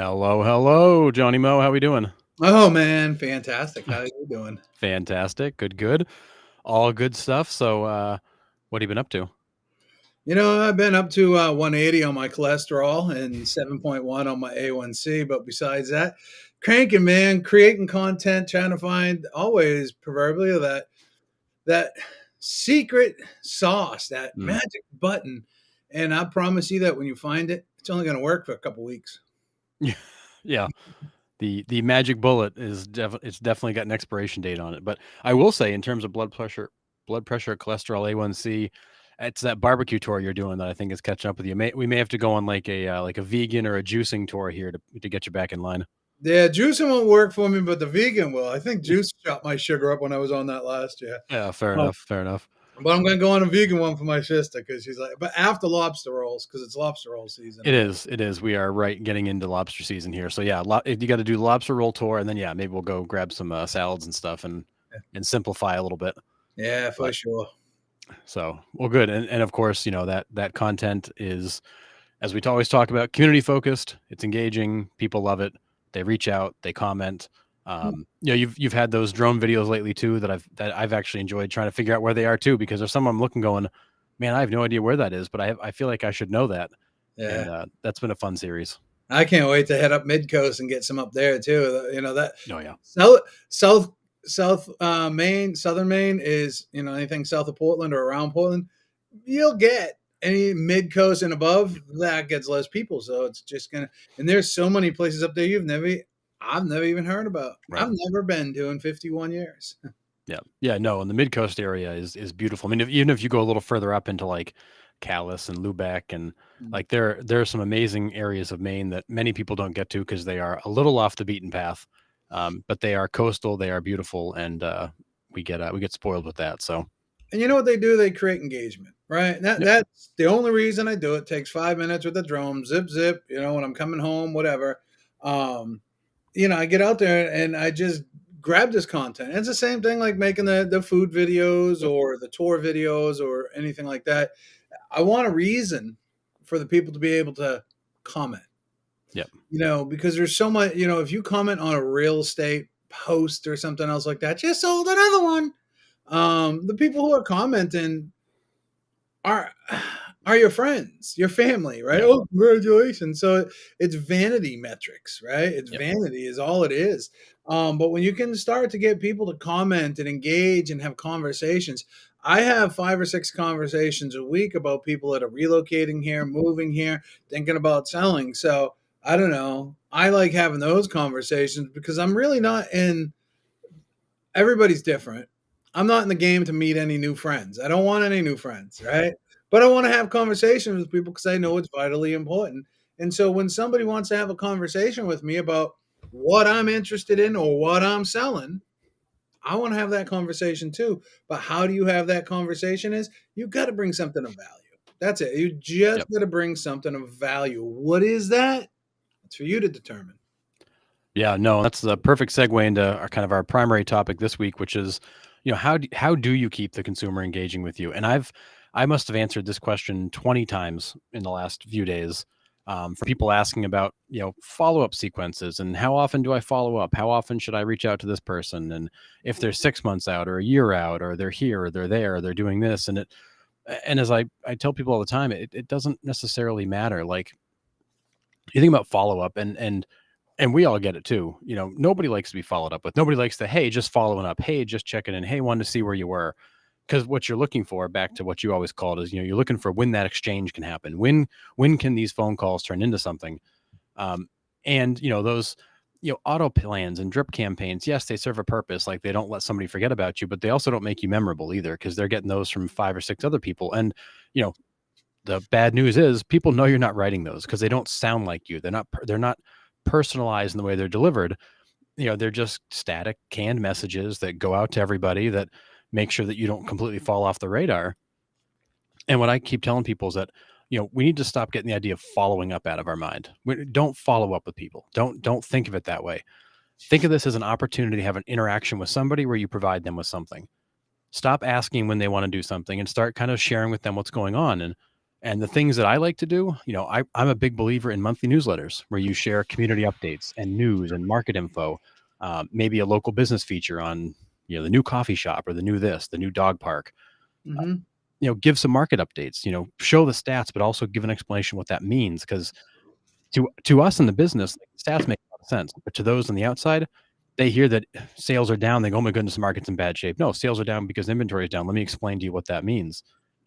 Hello, hello, Johnny Mo. How we doing? Oh man, fantastic. How are you doing? Fantastic. Good, good. All good stuff. What have you been up to? I've been up to 180 on my cholesterol and 7.1 on my A1C, but besides that, cranking, man, creating content, trying to find always proverbially that secret sauce, that Mm. magic button. And I promise you that when you find it, it's only going to work for a couple weeks. Yeah, yeah. The magic bullet it's definitely got an expiration date on it. But I will say, in terms of blood pressure, cholesterol, A1C, it's that barbecue tour you're doing that I think is catching up with you. We may have to go on like a vegan or a juicing tour here to get you back in line. Yeah, juicing won't work for me, but the vegan will. I think juice shot my sugar up when I was on that last year. Yeah, fair enough. Fair enough. But I'm gonna go on a vegan one for my sister because she's like, but after lobster rolls because it's lobster roll season. It is. It is. We are right getting into lobster season here. So yeah, if you got to do the lobster roll tour, and then yeah, maybe we'll go grab some salads and stuff and simplify a little bit. Yeah, for But sure. so well, good. And of course, that content is, as we always talk about, community focused. It's engaging. People love it. They reach out. They comment. You've had those drone videos lately too that I've actually enjoyed trying to figure out where they are too, because there's some I'm looking going, man, I have no idea where that is, but I feel like I should know that. And Yeah, that's been a fun series. I can't wait to head up mid coast and get some up there too. That Oh yeah. south south south Maine, southern Maine is anything south of Portland or around Portland, you'll get any mid coast and above that gets less people. So it's just gonna and there's so many places up there I've never even heard about. Right. I've never been to in 51 years. Yeah. Yeah. No, and the mid coast area is beautiful. I mean, even if you go a little further up into like Calais and Lubeck, and like there are some amazing areas of Maine that many people don't get to because they are a little off the beaten path. But they are coastal, they are beautiful, and we get spoiled with that. So And you know what they do? They create engagement, right? yep. That's the only reason I do it. Takes 5 minutes with the drone, zip zip. When I'm coming home, whatever. Um, I get out there and I just grab this content. It's the same thing like making the food videos Yep. or the tour videos or anything like that. I want a reason for the people to be able to comment. Yep. Because there's so much. If you comment on a real estate post or something else like that, just sold another one. The people who are commenting are are your friends, your family, right? Yeah. Oh, congratulations. So it's vanity metrics, right? It's Yep. vanity is all it is. But when you can start to get people to comment and engage and have conversations, I have 5 or 6 conversations a week about people that are relocating here, moving here, thinking about selling. So I don't know. I like having those conversations because I'm really not in everybody's different. I'm not in the game to meet any new friends. I don't want any new friends, right? But I want to have conversations with people because I know it's vitally important. And so when somebody wants to have a conversation with me about what I'm interested in or what I'm selling, I want to have that conversation too. But how do you have that conversation is you got to bring something of value. That's it. You just Yep. got to bring something of value. What is that? It's for you to determine. Yeah, no, that's the perfect segue into our primary topic this week, which is, how do you keep the consumer engaging with you? And I must have answered this question 20 times in the last few days, for people asking about, follow up sequences and how often do I follow up? How often should I reach out to this person? And if they're 6 months out or a year out, or they're here or they're there, or they're doing this, and as I tell people all the time, it doesn't necessarily matter. Like, you think about follow up, and we all get it too. Nobody likes to be followed up with. Nobody likes to, hey, just following up. Hey, just checking in. Hey, wanted to see where you were. Because what you're looking for, back to what you always called, is, you're looking for when that exchange can happen. When can these phone calls turn into something? And those, auto plans and drip campaigns, yes, they serve a purpose. Like, they don't let somebody forget about you, but they also don't make you memorable either, because they're getting those from 5 or 6 other people. And you know, the bad news is people know you're not writing those because they don't sound like you. They're not personalized in the way they're delivered. They're just static canned messages that go out to everybody that make sure that you don't completely fall off the radar. And what I keep telling people is that, we need to stop getting the idea of following up out of our mind. Don't follow up with people. Don't think of it that way. Think of this as an opportunity to have an interaction with somebody where you provide them with something. Stop asking when they want to do something and start kind of sharing with them what's going on. And And the things that I like to do, I'm a big believer in monthly newsletters where you share community updates and news and market info, maybe a local business feature on, the new coffee shop or the new this, the new dog park. Mhm. Give some market updates, show the stats, but also give an explanation what that means. Because to us in the business, like, stats make a lot of sense, but to those on the outside, they hear that sales are down. They go, "Oh my goodness, the market's in bad shape." No, sales are down because inventory is down. Let me explain to you what that means.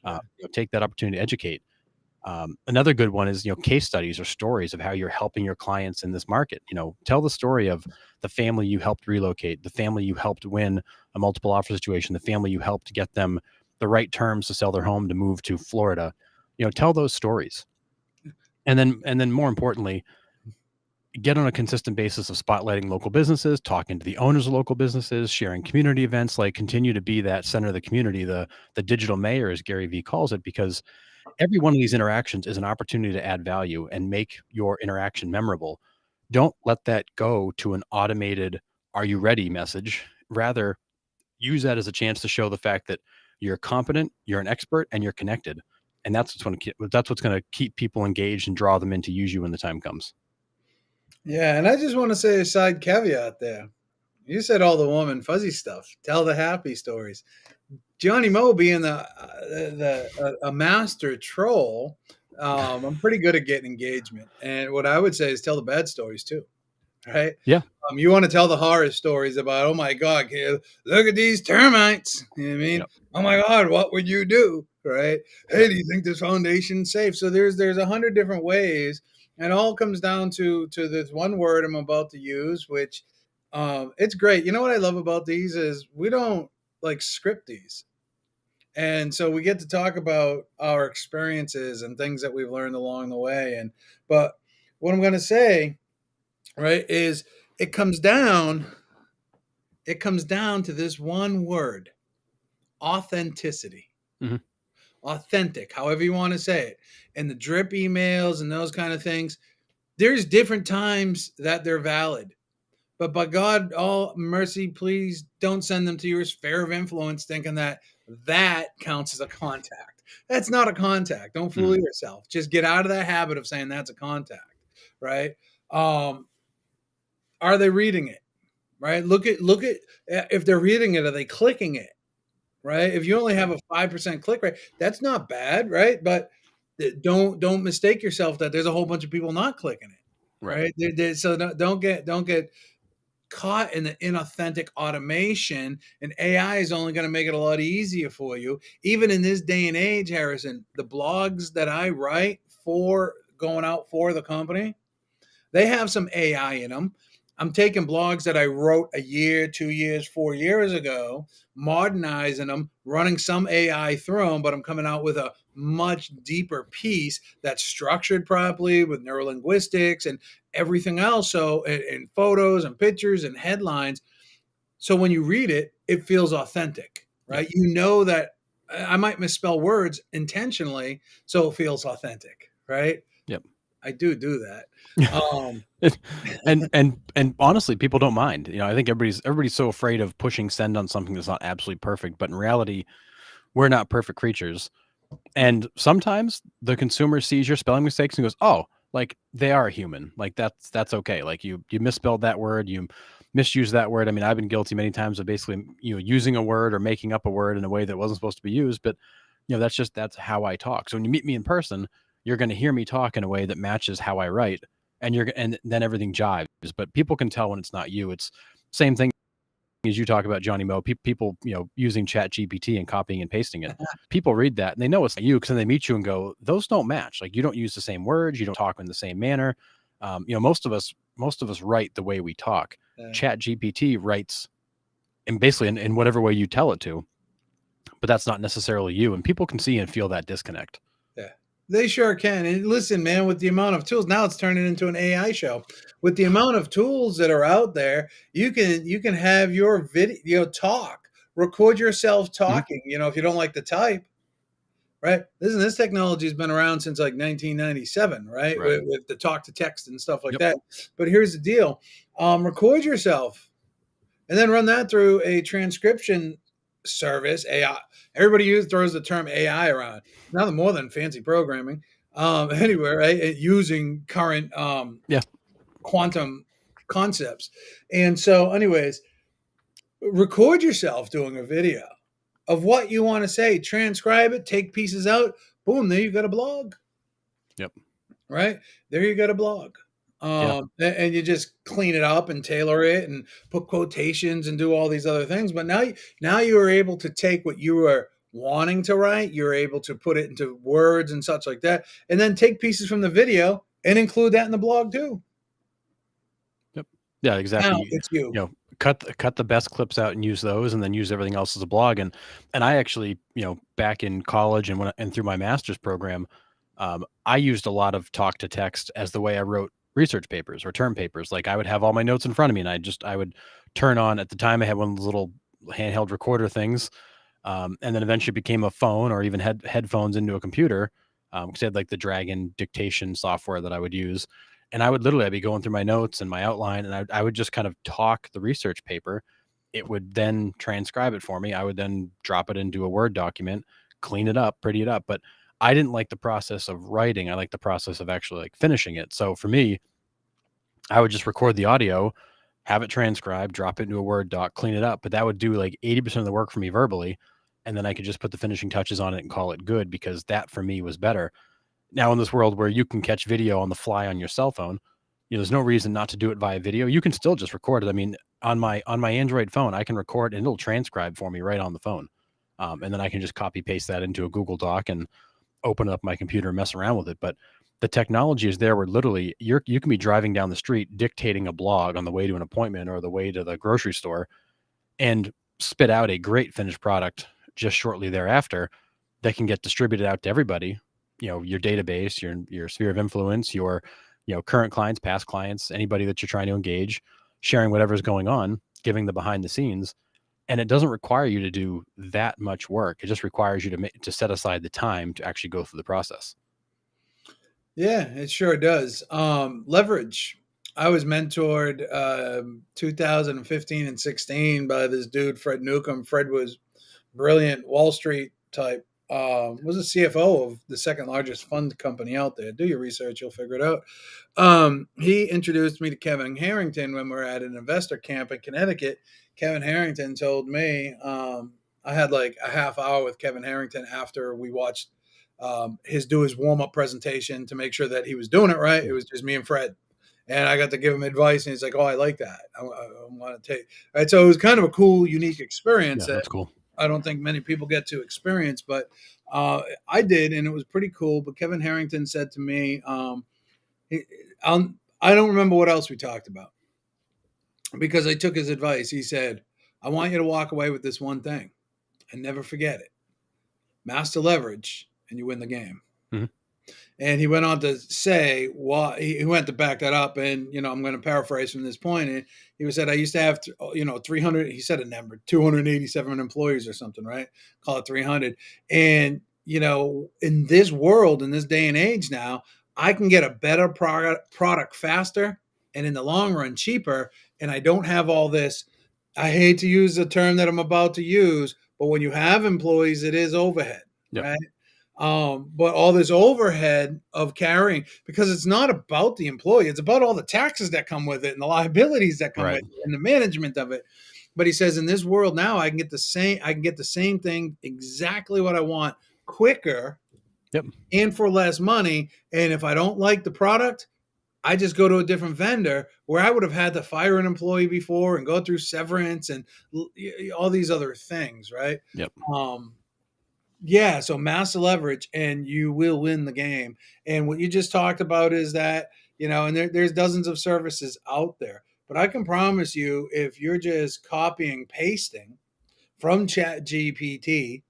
Yeah. Take that opportunity to educate. Another good one is, case studies or stories of how you're helping your clients in this market. Tell the story of the family you helped relocate, the family you helped win a multiple offer situation, the family you helped get them the right terms to sell their home to move to Florida. Tell those stories. And then more importantly, get on a consistent basis of spotlighting local businesses, talking to the owners of local businesses, sharing community events, like continue to be that center of the community, the digital mayor, as Gary Vee calls it, because every one of these interactions is an opportunity to add value and make your interaction memorable. Don't let that go to an automated "Are you ready?" message. Rather, use that as a chance to show the fact that you're competent, you're an expert, and you're connected. And that's what's going to keep people engaged and draw them in to use you when the time comes. Yeah, and I just want to say a side caveat there. You said all the warm and fuzzy stuff. Tell the happy stories. Johnny Moe being a master troll, I'm pretty good at getting engagement. And what I would say is tell the bad stories too, right? Yeah. You want to tell the horror stories about, oh my God, look at these termites. You know what I mean? Yep. Oh my God, what would you do? Right? Hey, Yep. do you think this foundation's safe? So there's 100 different ways, and it all comes down to this one word I'm about to use, which it's great. You know what I love about these is we don't like script these. And so we get to talk about our experiences and things that we've learned along the way. But what I'm going to say, right, is it comes down it comes down to this one word: authenticity. Mhm. Authentic, however you want to say it. And the drip emails and those kind of things, there's different times that they're valid. But by God, all mercy, please don't send them to your sphere of influence thinking that counts as a contact. That's not a contact. Don't fool Mhm. yourself. Just get out of that habit of saying that's a contact, right? Um, are they reading it? Right? Look at if they're reading it, are they clicking it? Right? If you only have Right. a 5% click rate, that's not bad, right? But don't mistake yourself that there's a whole bunch of people not clicking it, Right. right? So don't get caught in the inauthentic automation, and AI is only going to make it a lot easier for you. Even in this day and age, Harrison, the blogs that I write for going out for the company, they have some AI in them. I'm taking blogs that I wrote a year, 2 years, 4 years ago, modernizing them, running some AI through them, but I'm coming out with a much deeper piece that's structured properly with neurolinguistics and everything else. So, and photos and pictures and headlines. So when you read it, it feels authentic, Yep. right? You know that I might misspell words intentionally, so it feels authentic, right? Yep. I do that. Um, And honestly, people don't mind. I think everybody's so afraid of pushing send on something that's not absolutely perfect, but in reality, we're not perfect creatures. And sometimes the consumer sees your spelling mistakes and goes, "Oh, like they are human. Like that's okay. Like you misspelled that word, you misused that word." I mean, I've been guilty many times of basically, using a word or making up a word in a way that wasn't supposed to be used, but that's how I talk. So when you meet me in person, you're going to hear me talk in a way that matches how I write, and then everything jives. But people can tell when it's not you. It's same thing as you talk about Johnny Moe. People, using Chat GPT and copying and pasting it. People read that and they know it's not you, because then they meet you and go, "Those don't match. Like you don't use the same words, you don't talk in the same manner." Most of us write the way we talk. uh, Chat GPT writes and basically in whatever way you tell it to, but that's not necessarily you, and people can see and feel that disconnect. yeah, they sure can. And listen, man, with the amount of tools now, it's turning into an AI show. With the amount of tools that are out there, you can have your video talk, record yourself Mhm. talking. If you don't like to type, right? Listen, this technology has been around since like 1997, right? Right. With the talk to text and stuff like Yep. that. But here's the deal: record yourself and then run that through a transcription service AI. Everybody throws the term AI around. Nothing more than fancy programming. Anyway, right? Using current Yeah. quantum concepts. And so, anyways, record yourself doing a video of what you want to say, transcribe it, take pieces out. Boom, there you got a blog. Yep. Right there, you got a blog. Yeah. And you just clean it up and tailor it and put quotations and do all these other things. But now you are able to take what you were wanting to write, you're able to put it into words and such like that, and then take pieces from the video and include that in the blog too. Yep. Yeah, exactly. Now it's you. Cut the best clips out and use those, and then use everything else as a blog. And I actually, back in college and through my master's program, I used a lot of talk to text as the way I wrote research papers or term papers. Like I would have all my notes in front of me, and I would turn on. At the time, I had one of those little handheld recorder things, and then eventually became a phone or even headphones into a computer, because I had like the Dragon dictation software that I would use. And I'd be going through my notes and my outline, and I would just kind of talk the research paper. It would then transcribe it for me. I would then drop it into a Word document, clean it up, pretty it up. But I didn't like the process of writing. I like the process of actually like finishing it. So for me, I would just record the audio, have it transcribed, drop it into a Word doc, clean it up. But that would do like 80% of the work for me verbally. And then I could just put the finishing touches on it and call it good, because that for me was better. Now, in this world where you can catch video on the fly on your cell phone, there's no reason not to do it via video. You can still just record it. I mean, on my Android phone, I can record and it'll transcribe for me right on the phone. And then I can just copy paste that into a Google Doc and open up my computer and mess around with it. But the technology is there where literally you can be driving down the street dictating a blog on the way to an appointment or the way to the grocery store, and spit out a great finished product just shortly thereafter that can get distributed out to everybody. Your database, your sphere of influence, your current clients, past clients, anybody that you're trying to engage, sharing whatever's going on, giving the behind the scenes. And it doesn't require you to do that much work. It just requires you to set aside the time to actually go through the process. Yeah, it sure does. Leverage. I was mentored 2015 and 16 by this dude, Fred Newcomb. Fred was brilliant Wall Street type. Was a CFO of the second largest fund company out there. Do your research, you'll figure it out. He introduced me to Kevin Harrington when we were at an investor camp in Connecticut. Kevin Harrington told me, I had like a half hour with Kevin Harrington after we watched his warm up presentation to make sure that he was doing it right. It was just me and Fred. And I got to give him advice, and he's like, "Oh, I like that. I want to take." Right, so it was kind of a cool, unique experience. Yeah, that's cool. I don't think many people get to experience, but I did, and it was pretty cool. But Kevin Harrington said to me, I don't remember what else we talked about because I took his advice. He said, I want you to walk away with this one thing and never forget it. Master leverage, and you win the game. Mm-hmm. And he went on to say, he went to back that up. And, I'm going to paraphrase from this point. And he said, I used to have, 300, he said a number, 287 employees or something, right? Call it 300. And, in this world, in this day and age now, I can get a better product faster and in the long run cheaper. And I don't have all this. I hate to use the term that I'm about to use, but when you have employees, it is overhead, Yep. right? But all this overhead of carrying, because it's not about the employee, it's about all the taxes that come with it and the liabilities that come with it and the management of it. But he says, in this world now, I can get the same thing, exactly what I want, quicker, yep, and for less money. And if I don't like the product, I just go to a different vendor, where I would have had to fire an employee before and go through severance and all these other things, right? Yep. Yeah, so master leverage, and you will win the game. And what you just talked about is that, and there's dozens of services out there. But I can promise you, if you're just copying, pasting from ChatGPT,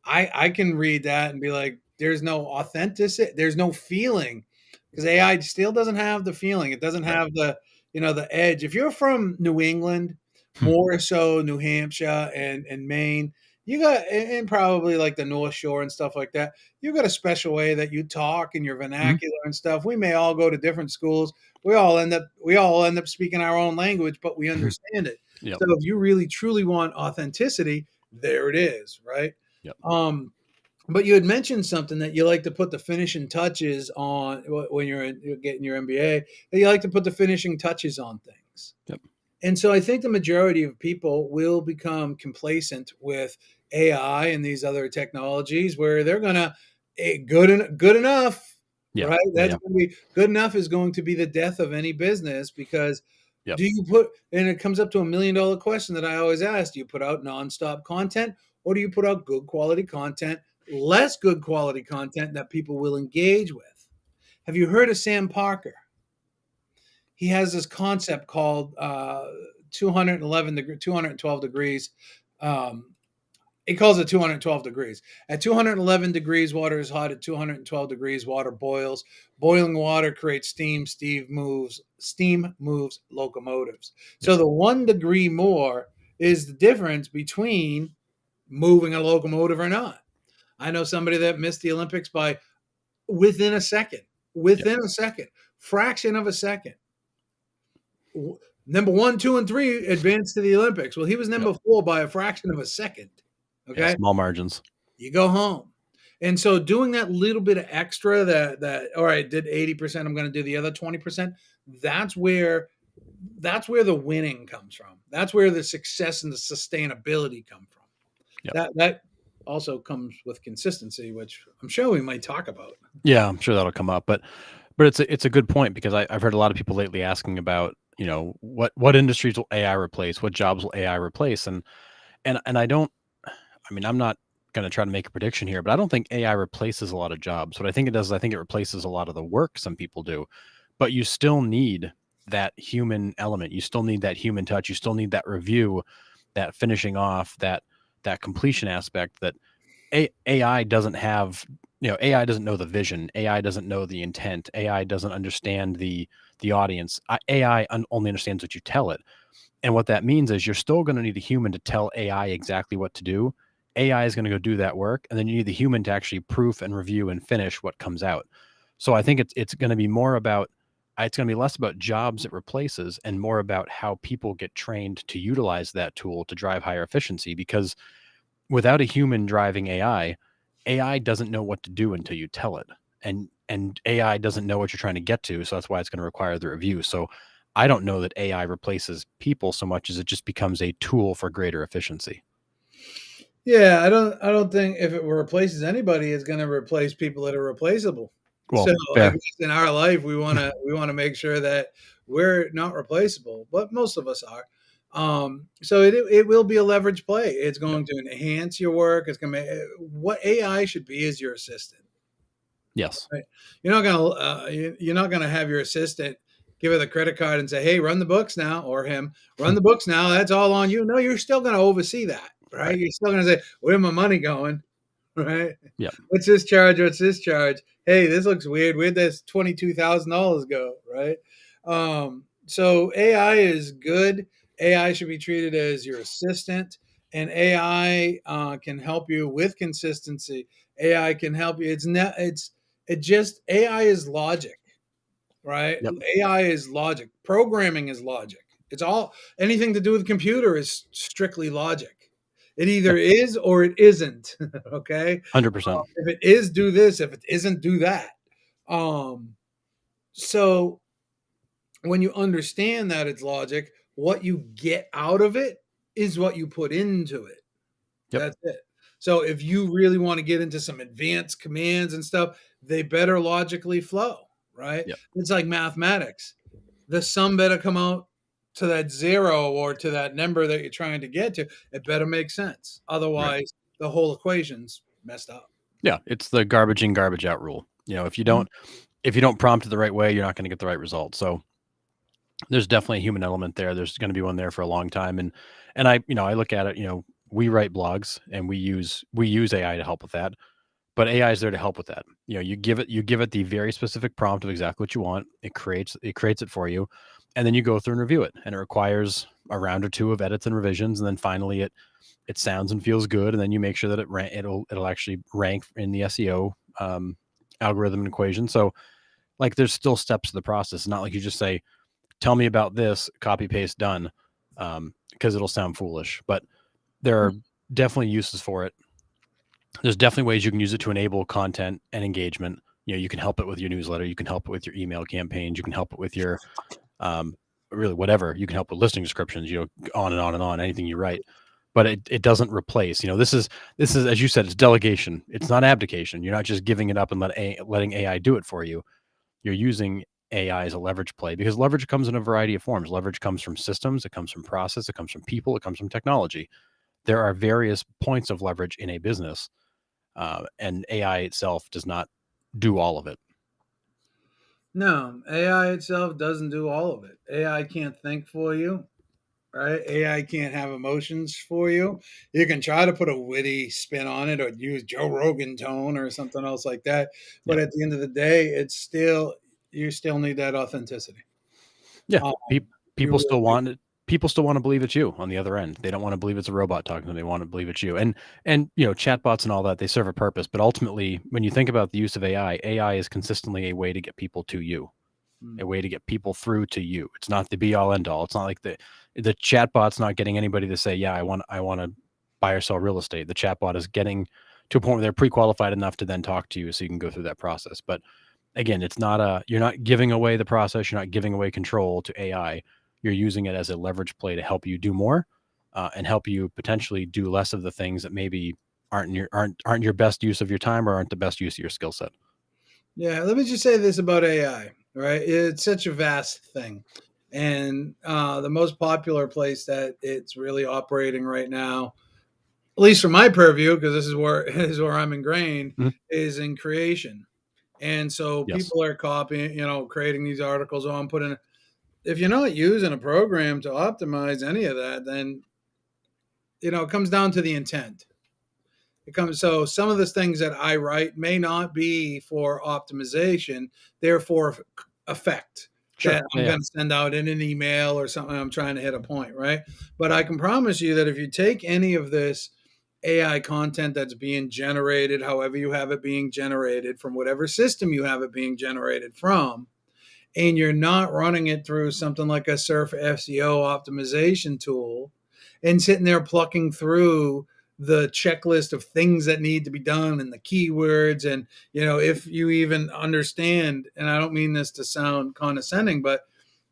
I can read that and be like, there's no authenticity, there's no feeling, because AI still doesn't have the feeling. It doesn't have the, the edge. If you're from New England, more so New Hampshire and Maine, you got, and probably like the North Shore and stuff like that, you got a special way that you talk and your vernacular and stuff. We may all go to different schools. We all end up speaking our own language, but we understand it. Yep. So if you really truly want authenticity, There it is, right? Yep. Um, but you had mentioned something that you like to put the finishing touches on when you're getting your MBA. That you like to put the finishing touches on things. Yep. And so I think the majority of people will become complacent with AI and these other technologies where they're gonna good enough, Yeah. right? Yeah. That's Yeah. gonna be good enough is going to be the death of any business because Yep. do you put and it comes up to $1 million question that I always ask, do you put out nonstop content or do you put out good quality content, less good quality content that people will engage with? Have you heard of Sam Parker? He has this concept called 212 degrees. He calls it 212 degrees. At 211 degrees, water is hot. At 212 degrees, water boils. Boiling water creates steam. Steam moves locomotives. Yep. So the 1 degree more is the difference between moving a locomotive or not. I know somebody that missed the Olympics by within a second, Yep. fraction of a second. Number 1, 2, and 3 advanced to the Olympics. Well, he was Yep. number 4 by a fraction of a second. Yeah. Okay, Small margins. you go home, and so doing that little bit of extra, that all right, did 80%, I'm going to do the other 20%. That's where the winning comes from. That's where the success and the sustainability come from. Yep. That also comes with consistency, which I'm sure we might talk about. Yeah, I'm sure that'll come up, but it's a good point because I've heard a lot of people lately asking about, what industries will AI replace, what jobs will AI replace, and I don't. I mean, I'm not going to try to make a prediction here, but I don't think AI replaces a lot of jobs. What I think it does is I think it replaces a lot of the work some people do, but you still need that human element. You still need that human touch. You still need that review, that finishing off, that completion aspect that AI doesn't have. AI doesn't know the vision. AI doesn't know the intent. AI doesn't understand the audience. AI only understands what you tell it. And what that means is you're still going to need a human to tell AI exactly what to do. AI is going to go do that work, and then you need the human to actually proof and review and finish what comes out. So I think it's going to be more about it's going to be less about jobs it replaces and more about how people get trained to utilize that tool to drive higher efficiency. Because without a human driving AI doesn't know what to do until you tell it. And AI doesn't know what you're trying to get to, so that's why it's going to require the review. So I don't know that AI replaces people so much as it just becomes a tool for greater efficiency. Yeah, I don't think if it replaces anybody, it's going to replace people that are replaceable. Well, So I fair. guess in our life, we want to make sure that we're not replaceable, but most of us are. So it will be a leverage play. It's Yep. going to enhance your work. It's going to what AI should be is your assistant. Yes. Right? You're not gonna have your assistant give her the credit card and say, "Hey, run the books now," or him, "Run the books now. That's all on you." No, you're still gonna oversee that, right? Right. You're still gonna say, "Where my money going?" Right? Yep. What's this charge? What's this charge? Hey, this looks weird. Where'd this $22,000 go? Right? So AI is good. AI should be treated as your assistant, and AI can help you with consistency. AI can help you. AI is logic, right? Yep. AI is logic. Programming is logic. It's all anything to do with computer is strictly logic. It either Yep. is or it isn't. Okay. 100%. If it is, do this. If it isn't, do that. Um, so when you understand that it's logic, what you get out of it is what you put into it. Yep. That's it. So if you really want to get into some advanced commands and stuff, they better logically flow, right? Yep. It's like mathematics. The sum better come out to that zero or to that number that you're trying to get to. It better make sense. Right. Otherwise, the whole equation's messed up. Yeah. It's the garbage in, garbage out rule. If you don't prompt it the right way, you're not going to get the right result. So there's definitely a human element there. There's going to be one there for a long time. And I look at it, we write blogs and we use AI to help with that. But AI is there to help with that. You give it the very specific prompt of exactly what you want. It creates it for you, and then you go through and review it. And it requires a round or two of edits and revisions, and then finally it sounds and feels good. And then you make sure that it'll actually rank in the SEO algorithm and equation. So like there's still steps to the process. It's not like you just say, "Tell me about this," copy paste done, because it'll sound foolish. But there are definitely uses for it. There's definitely ways you can use it to enable content and engagement. You can help it with your newsletter. You can help it with your email campaigns. You can help it with your um, really whatever. You can help with listing descriptions. On and on and on. Anything you write, but it doesn't replace. This is as you said, it's delegation. It's not abdication. You're not just giving it up and letting AI do it for you. You're using AI as a leverage play, because leverage comes in a variety of forms. Leverage comes from systems. It comes from process. It comes from people. It comes from technology. There are various points of leverage in a business, and AI itself does not do all of it. No, AI itself doesn't do all of it. AI can't think for you, right? AI can't have emotions for you. You can try to put a witty spin on it or use Joe Rogan tone or something else like that. Yeah, But at the end of the day, you still need that authenticity. yeah. Um, you People still really want it. People still want to believe it's you on the other end. They don't want to believe it's a robot talking to them. They want to believe it's you. And chatbots and all that, they serve a purpose. But ultimately, when you think about the use of AI, AI is consistently a way to get people to you, do. a way to get people through to you. It's not the be all end all. It's not like the chatbot's not getting anybody to say, yeah, I want to buy or sell real estate. The chatbot is getting to a point where they're pre-qualified enough to then talk to you so you can go through that process. But again, it's not you're not giving away the process, you're not giving away control to AI. You're using it as a leverage play to help you do more, and help you potentially do less of the things that maybe aren't your best use of your time or aren't the best use of your skill set. Yeah, let me just say this about AI, right? It's such a vast thing. And the most popular place that it's really operating right now, at least from my purview, because this is where is where I'm ingrained, Mhm. is in creation. And so Yes. people are copying, creating these articles on, putting. If you're not using a program to optimize any of that, then it comes down to the intent. It comes so some of the things that I write may not be for optimization, they're for effect Sure. that Yeah. I'm Yeah. going to send out in an email or something. I'm trying to hit a point, right? But I can promise you that if you take any of this AI content that's being generated, however you have it being generated from whatever system you have it being generated from, and you're not running it through something like a Surf SEO optimization tool and sitting there plucking through the checklist of things that need to be done and the keywords and if you even understand, and I don't mean this to sound condescending, but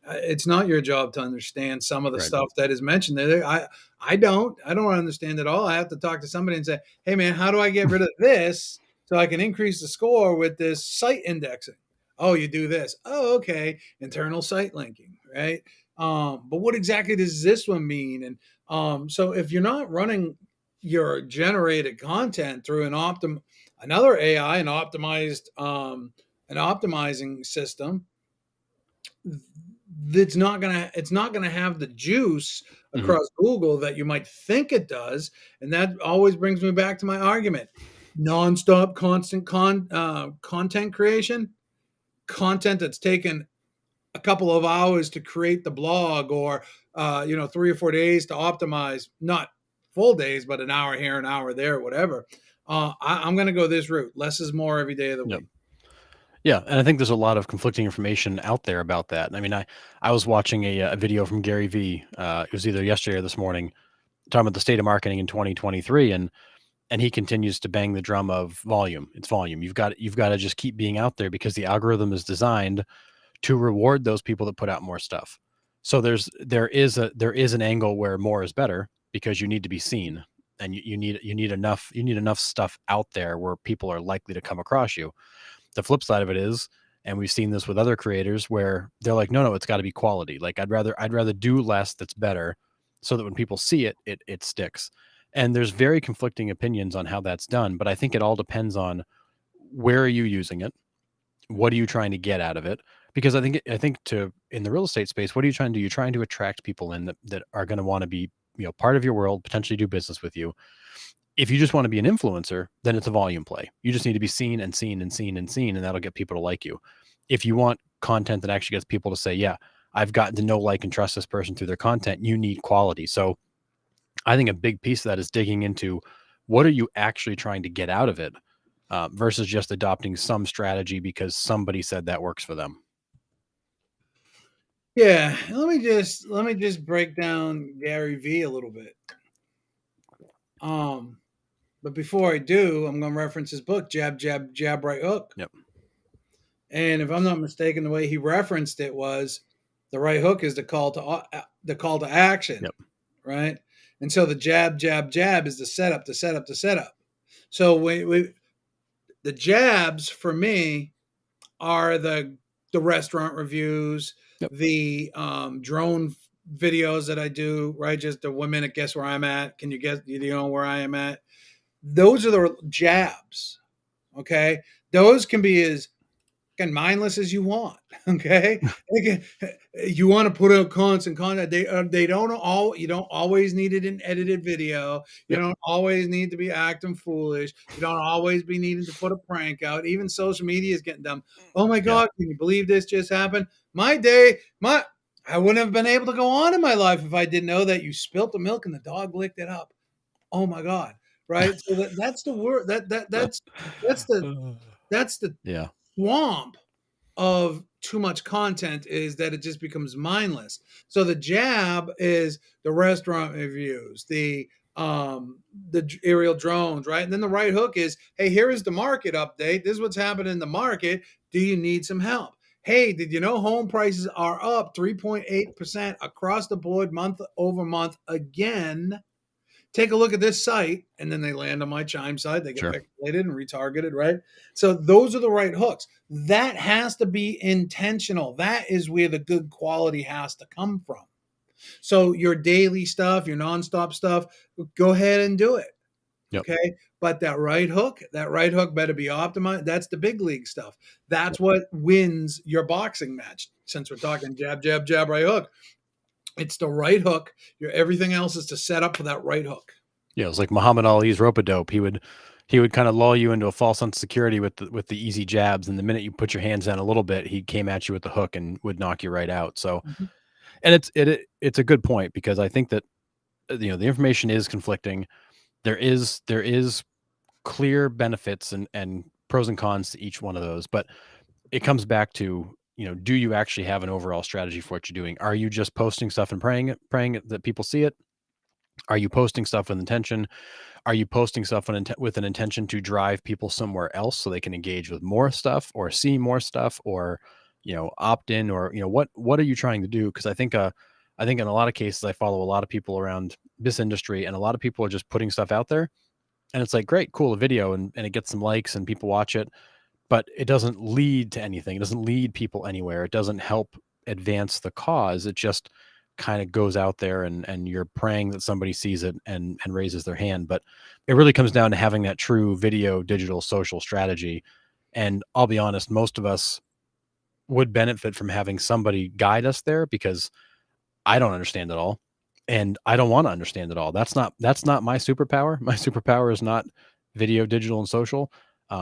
it's not your job to understand some of the Right. stuff that is mentioned there. I don't understand it all. I have to talk to somebody and say, hey man, how do I get rid of this so I can increase the score with this site indexing? Oh, you do this. Oh, okay. Internal site linking, right? But what exactly does this one mean? And so if you're not running your generated content through another AI, an optimizing system, it's not gonna have the juice Hmm. across Google that you might think it does, and that always brings me back to my argument: nonstop, constant content creation, content that's taken a couple of hours to create the blog, or 3 or 4 days to optimize, not full days, but an hour here, an hour there, whatever. I'm going to go this route: less is more every day of the Yep. week. Yeah, and I think there's a lot of conflicting information out there about that. I mean, I was watching a video from Gary Vee. It was either yesterday or this morning, talking about the state of marketing in 2023, and he continues to bang the drum of volume. It's volume. You've got to just keep being out there, because the algorithm is designed to reward those people that put out more stuff. So there is an angle where more is better, because you need to be seen, and you need enough stuff out there where people are likely to come across you. The flip side of it is, and we've seen this with other creators, where they're like, no, it's got to be quality. Like I'd rather do less that's better, so that when people see it, it sticks. And there's very conflicting opinions on how that's done, but I think it all depends on where are you using it, what are you trying to get out of it? Because I think to in the real estate space, what are you trying to do? You're trying to attract people in that are going to want to be part of your world, potentially do business with you. If you just want to be an influencer, then it's a volume play. You just need to be seen and seen and seen and seen, and that'll get people to like you. If you want content that actually gets people to say, yeah, I've gotten to know, like, and trust this person through their content, you need quality. So I think a big piece of that is digging into what are you actually trying to get out of it, versus just adopting some strategy because somebody said that works for them. Yeah, let me just break down Gary Vee a little bit. Um, but before I do, I'm going to reference his book, Jab, Jab, Jab, Right Hook. Yep. And if I'm not mistaken, the way he referenced it was the right hook is the call to action, Yep. right? And so the jab, jab, jab is the setup, the setup, the setup. So the jabs for me are the restaurant reviews, Yep. the drone videos that I do, right? Just the 1 minute guess where I'm at. Can you guess? You know where I am at? Those are the jabs. Okay, those can be as mindless as you want. Okay, you want to put out constant content. They don't all. You don't always need it in edited video. You Yep. don't always need to be acting foolish. You don't always be needing to put a prank out. Even social media is getting dumb. Oh my Yeah. god, can you believe this just happened? My day, my I wouldn't have been able to go on in my life if I didn't know that you spilt the milk and the dog licked it up. Oh my god, right? So that's the word that's the that's the Yeah. swamp of too much content, is that it just becomes mindless. So the jab is the restaurant reviews, the aerial drones, right? And then the right hook is, hey, here is the market update. This is what's happening in the market. Do you need some help? Hey, did you know home prices are up 3.8% across the board month over month again? Take a look at this site, and then they land on my Chime site. They get Sure. pixelated and retargeted, right? So those are the right hooks. That has to be intentional. That is where the good quality has to come from. So your daily stuff, your nonstop stuff, go ahead and do it. Yep. Okay. But that right hook better be optimized. That's the big league stuff. That's Yep. what wins your boxing match. Since we're talking jab, jab, jab, right hook, it's the right hook. Everything else is to set up for that right hook. Yeah, it was like Muhammad Ali's rope-a-dope. He would kind of lull you into a false sense of security with the easy jabs, and the minute you put your hands down a little bit, he came at you with the hook and would knock you right out. So, Mhm. and it's a good point because I think that the information is conflicting. There is clear benefits and pros and cons to each one of those, but it comes back to, do you actually have an overall strategy for what you're doing? Are you just posting stuff and praying that people see it? Are you posting stuff with intention? Are you posting stuff with an intention to drive people somewhere else so they can engage with more stuff or see more stuff, or opt in, or what are you trying to do? Because I think in a lot of cases I follow a lot of people around this industry, and a lot of people are just putting stuff out there, and it's like, great, cool, a video, and it gets some likes and people watch it, but it doesn't lead to anything. It doesn't lead people anywhere. It doesn't help advance the cause. It just kind of goes out there, and you're praying that somebody sees it and raises their hand. But it really comes down to having that true video, digital, social strategy. And I'll be honest, most of us would benefit from having somebody guide us there, because I don't understand it all, and I don't want to understand it all. That's not my superpower. My superpower is not video, digital, and social.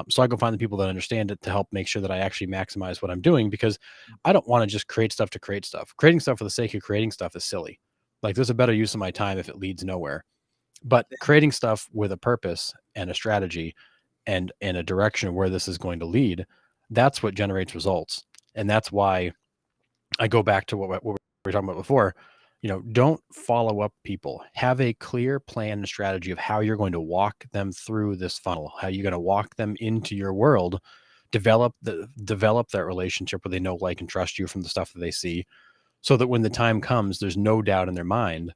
So I go find the people that understand it to help make sure that I actually maximize what I'm doing, because I don't want to just create stuff to create stuff. Creating stuff for the sake of creating stuff is silly. Like, there's a better use of my time if it leads nowhere. But creating stuff with a purpose and a strategy and a direction of where this is going to lead, that's what generates results. And that's why I go back to what we were talking about before. Don't follow up people. Have a clear plan and strategy of how you're going to walk them through this funnel, how you're going to walk them into your world, develop that relationship where they know, like, and trust you from the stuff that they see, so that when the time comes, there's no doubt in their mind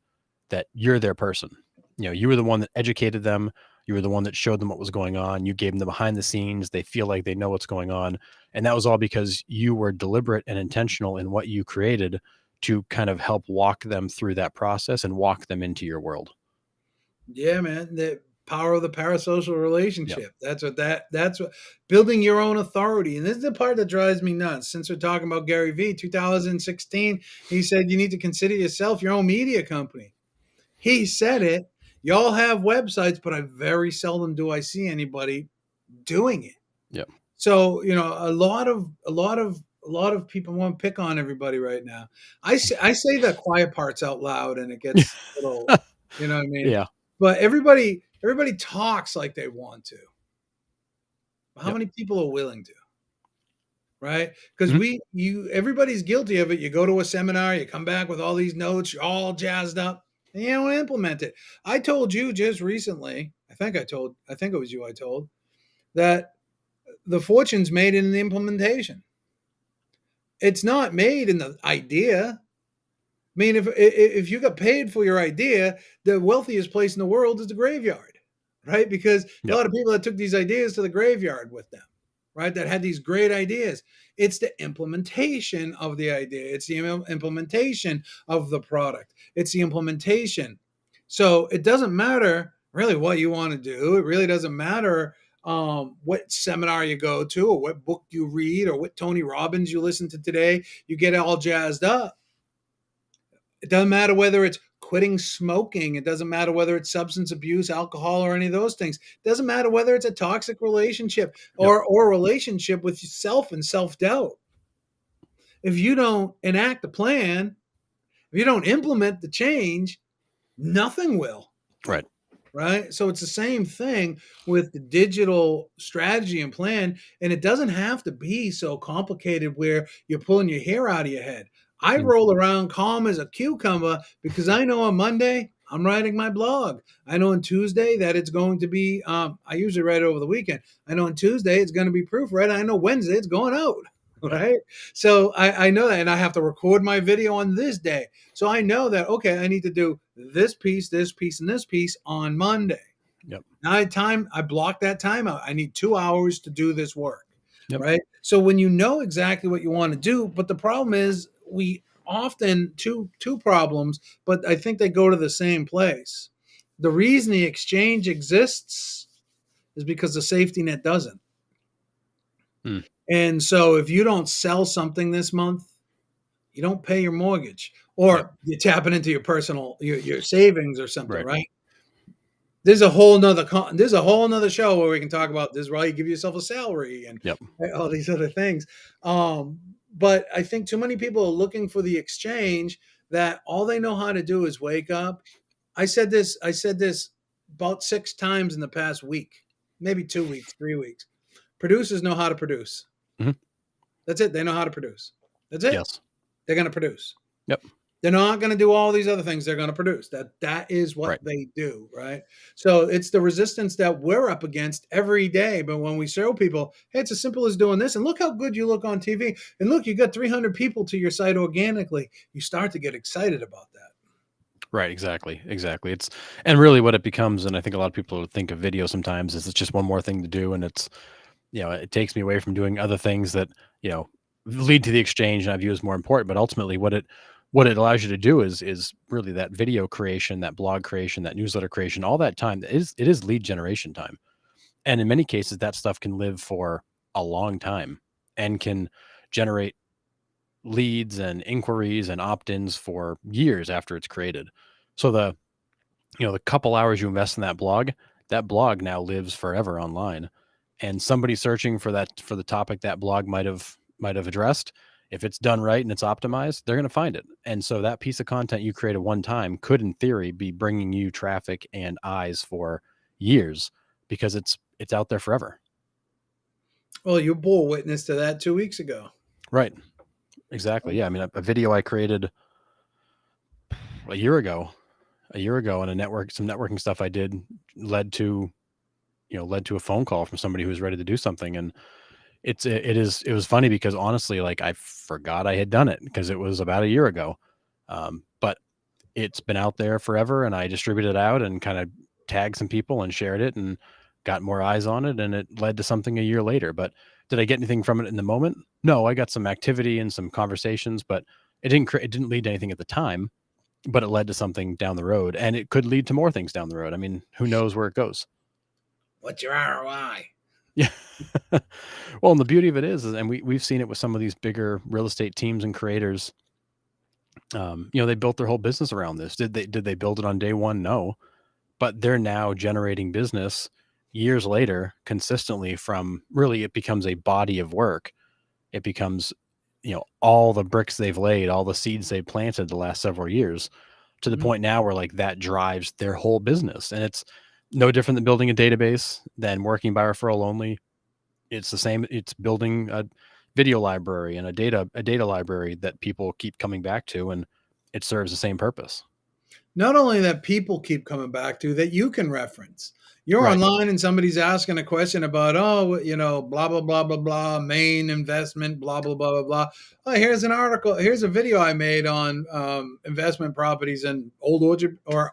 that you're their person. You were the one that educated them. You were the one that showed them what was going on. You gave them the behind the scenes. They feel like they know what's going on. And that was all because you were deliberate and intentional in what you created to kind of help walk them through that process and walk them into your world. Yeah, man. The power of the parasocial Yep. relationship. That's what building your own authority. And this is the part that drives me nuts. Since we're talking about Gary Vee, 2016, he said you need to consider yourself your own media company. He said it. Y'all have websites, but I very seldom do I see anybody doing it. Yep. So, a lot of people want to pick on everybody right now. I say the quiet parts out loud, and it gets a little, you know what I mean? Yeah. But everybody talks like they want to. How Yep. many people are willing to? Right? Because Mhm. everybody's guilty of it. You go to a seminar, you come back with all these notes, you're all jazzed up. and you don't implement it. I told you just recently, I think it was you I told, that the fortune's made in the implementation. It's not made in the idea. I mean, if you got paid for your idea, the wealthiest place in the world is the graveyard, right? Because a Yep. lot of people that took these ideas to the graveyard with them, right? That had these great ideas. It's the implementation of the idea. It's the implementation of the product. It's the implementation. So it doesn't matter really what you want to do. It really doesn't matter what seminar you go to or what book you read or what Tony Robbins you listen to today. You get all jazzed up. It doesn't matter whether it's quitting smoking. It doesn't matter whether it's substance abuse, alcohol, or any of those things. It doesn't matter whether it's a toxic relationship Yep. or a relationship with yourself and self-doubt. If you don't enact a plan, if you don't implement the change, nothing will. Right. Right. So it's the same thing with the digital strategy and plan. And it doesn't have to be so complicated where you're pulling your hair out of your head. I Mm. roll around calm as a cucumber because I know on Monday I'm writing my blog. I know on Tuesday that it's going to be, I usually write it over the weekend. I know on Tuesday it's going to be proofread. I know Wednesday it's going out. Right. Right. So I know that. And I have to record my video on this day. So I know that, okay, I need to do this piece, and this piece on Monday. Yep. Now I block that time out. I need 2 hours to do this work. Yep. Right. So when you know exactly what you want to do, but the problem is we often two problems, but I think they go to the same place. The reason the exchange exists is because the safety net doesn't. Mm. And so if you don't sell something this month, you don't pay your mortgage, Yep. or you're tapping into your personal your savings or something, Right. right? There's a whole nother show where we can talk about this, right? You give yourself a salary and Yep. all these other things. But I think too many people are looking for the exchange that all they know how to do is wake up. I said this about 6 times in the past week, maybe 2 weeks, 3 weeks. Producers know how to produce. Mhm. That's it. They know how to produce. That's it. Yes. They're going to produce. Yep. They're not going to do all these other things. They're going to produce. That is what Right. they do, right? So it's the resistance that we're up against every day. But when we show people, hey, it's as simple as doing this, and look how good you look on TV, and look, you got 300 people to your site organically. You start to get excited about that. Right. Exactly. Exactly. And really what it becomes, and I think a lot of people think of video sometimes is it's just one more thing to do, and it takes me away from doing other things that you know lead to the exchange and I view as more important. But ultimately, what it allows you to do is really that video creation, that blog creation, that newsletter creation, all that time it is lead generation time. And in many cases, that stuff can live for a long time and can generate leads and inquiries and opt-ins for years after it's created. So the couple hours you invest in that blog now lives forever online. And somebody searching for the topic that blog might have addressed, if it's done right and it's optimized, they're going to find it. And so that piece of content you created one time could in theory be bringing you traffic and eyes for years because it's out there forever. Well, you bore witness to that 2 weeks ago. Right. Exactly. Yeah. I mean, a video I created a year ago, and some networking stuff I did led to led to a phone call from somebody who was ready to do something. And it was funny because honestly, like I forgot I had done it because it was about a year ago. But it's been out there forever, and I distributed it out and kind of tagged some people and shared it and got more eyes on it, and it led to something a year later. But did I get anything from it in the moment? No, I got some activity and some conversations, but it didn't lead to anything at the time, but it led to something down the road, and it could lead to more things down the road. I mean, who knows where it goes? What's your ROI? Yeah. Well, and the beauty of it is and we've seen it with some of these bigger real estate teams and creators. They built their whole business around this. Did they build it on day one? No. But they're now generating business years later consistently from really it becomes a body of work. It becomes, all the bricks they've laid, all the seeds they've planted the last several years to the Mhm. point now where like that drives their whole business. And it's no different than building a database than working by referral only. It's the same. It's building a video library and a data library that people keep coming back to, and it serves the same purpose. not only that people keep coming back to, that you can reference. You're Right. online and somebody's asking a question about, oh, blah, blah, blah, blah, blah, Maine investment, blah, blah, blah, blah, blah. Oh, here's an article. Here's a video I made on investment properties in Old Orchard, or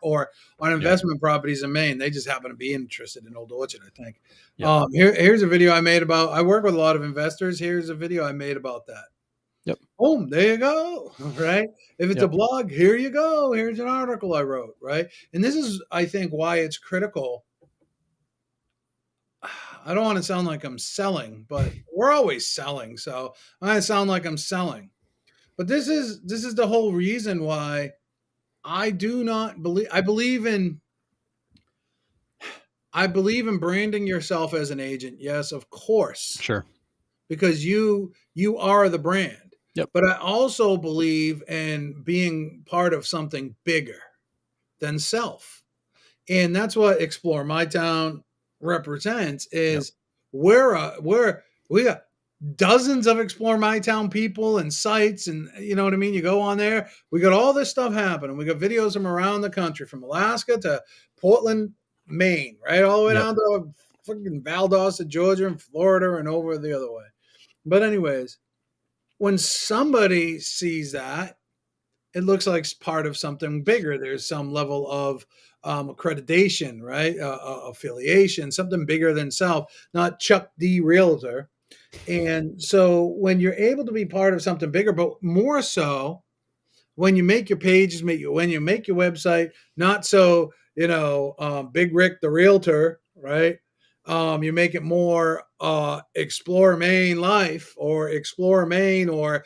on Yeah. investment properties in Maine. They just happen to be interested in Old Orchard, I think. Yep. Here's a video I made about, I work with a lot of investors. Here's a video I made about that. Yep. Boom, there you go. Right. If it's a Yep. blog, here you go. Here's an article I wrote. Right. And this is, I think, why it's critical. I don't want to sound like I'm selling, but we're always selling. So I sound like I'm selling. But this is the whole reason why I do not believe I believe in branding yourself as an agent. Yes, of course, Sure. because you are the brand. Yep. But I also believe in being part of something bigger than self. And that's what Explore My Town represents Yep. is we got dozens of Explore My Town people and sites, and you know what I mean? You go on there, we got all this stuff happening. We got videos from around the country, from Alaska to Portland, Maine, right? All the way Yep. down to freaking Valdosta, Georgia, and Florida, and over the other way. But anyways, when somebody sees that, it looks like it's part of something bigger. There's some level of accreditation, right? Affiliation, something bigger than self, not Chuck D. Realtor. And so when you're able to be part of something bigger, but more so when you make your pages, when you make your website, not so, Big Rick the Realtor, right? You make it more Explore Maine Life, or Explore Maine, or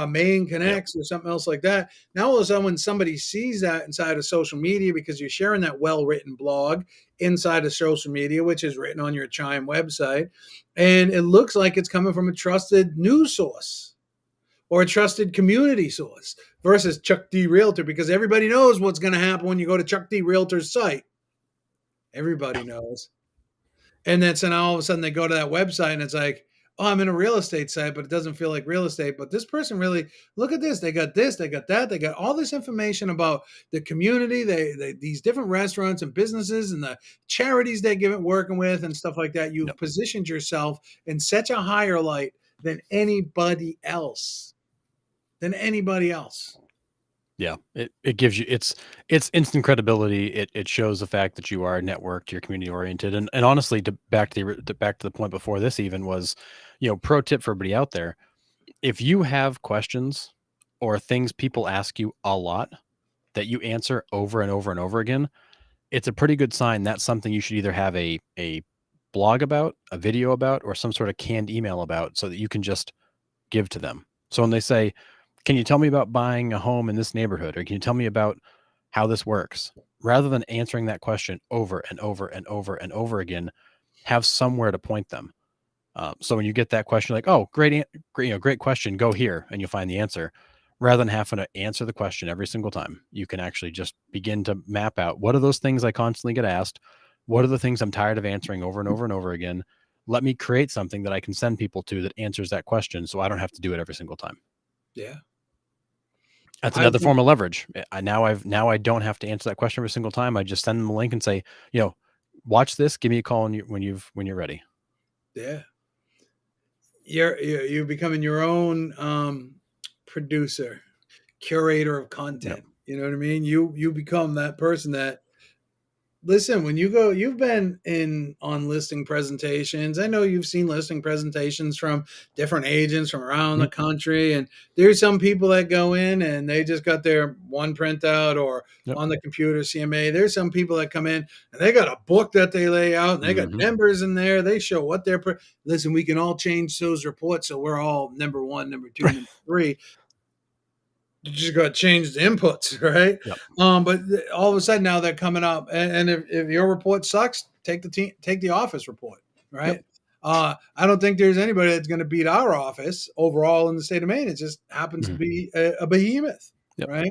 Maine Connects, or something else like that. Now, all of a sudden, when somebody sees that inside of social media, because you're sharing that well-written blog inside of social media, which is written on your Chime website, and it looks like it's coming from a trusted news source or a trusted community source versus Chuck D. Realtor, because everybody knows what's going to happen when you go to Chuck D. Realtor's site. Everybody knows. And then so now all of a sudden they go to that website and it's like, oh, I'm in a real estate site, but it doesn't feel like real estate. But this person really, look at this. They got this, they got that, they got all this information about the community, they these different restaurants and businesses and the charities they give it working with and stuff like that. You've positioned yourself in such a higher light than anybody else. Yeah, it gives you it's instant credibility. It shows the fact that you are networked, you're community oriented, and honestly, back to the point before this even was, pro tip for everybody out there: if you have questions or things people ask you a lot that you answer over and over and over again, it's a pretty good sign that's something you should either have a blog about, a video about, or some sort of canned email about, so that you can just give to them. So when they say, can you tell me about buying a home in this neighborhood? Or can you tell me about how this works? Rather than answering that question over and over and over and over again, have somewhere to point them. So when you get that question, like, oh, great question, go here, and you'll find the answer. Rather than having to answer the question every single time, you can actually just begin to map out, what are those things I constantly get asked? What are the things I'm tired of answering over and over and over again? Let me create something that I can send people to that answers that question, so I don't have to do it every single time. Yeah. That's another form of leverage. Now I don't have to answer that question every single time. I just send them a link and say, watch this. Give me a call when you're ready. Yeah. You're becoming your own producer, curator of content. Yep. You know what I mean? You become that person that, listen, when you've been on listing presentations. I know you've seen listing presentations from different agents from around the country. And there's some people that go in and they just got their one printout or on the computer CMA. There's some people that come in and they got a book that they lay out and they got numbers in there. They show what they're, listen, we can all change those reports. So we're all number one, number two, number three. You just got to change the inputs, right? Yep. But all of a sudden now they're coming up, and if your report sucks, take the office report, right? Yep. I don't think there's anybody that's going to beat our office overall in the state of Maine. It just happens to be a behemoth, right?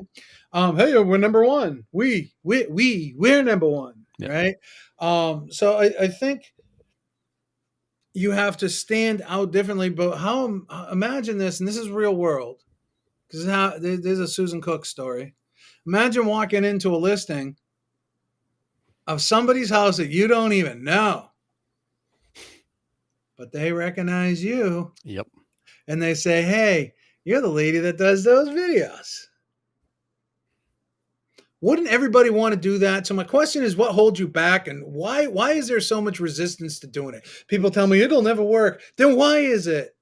Hey, we're number one. We're number one, right? So I think you have to stand out differently. But imagine this, and this is real world. Because there's a Susan Cook story. Imagine walking into a listing of somebody's house that you don't even know, but they recognize you Yep. and they say, hey, you're the lady that does those videos. Wouldn't everybody want to do that? So my question is, what holds you back, and why is there so much resistance to doing it? People tell me it'll never work. Then why is it?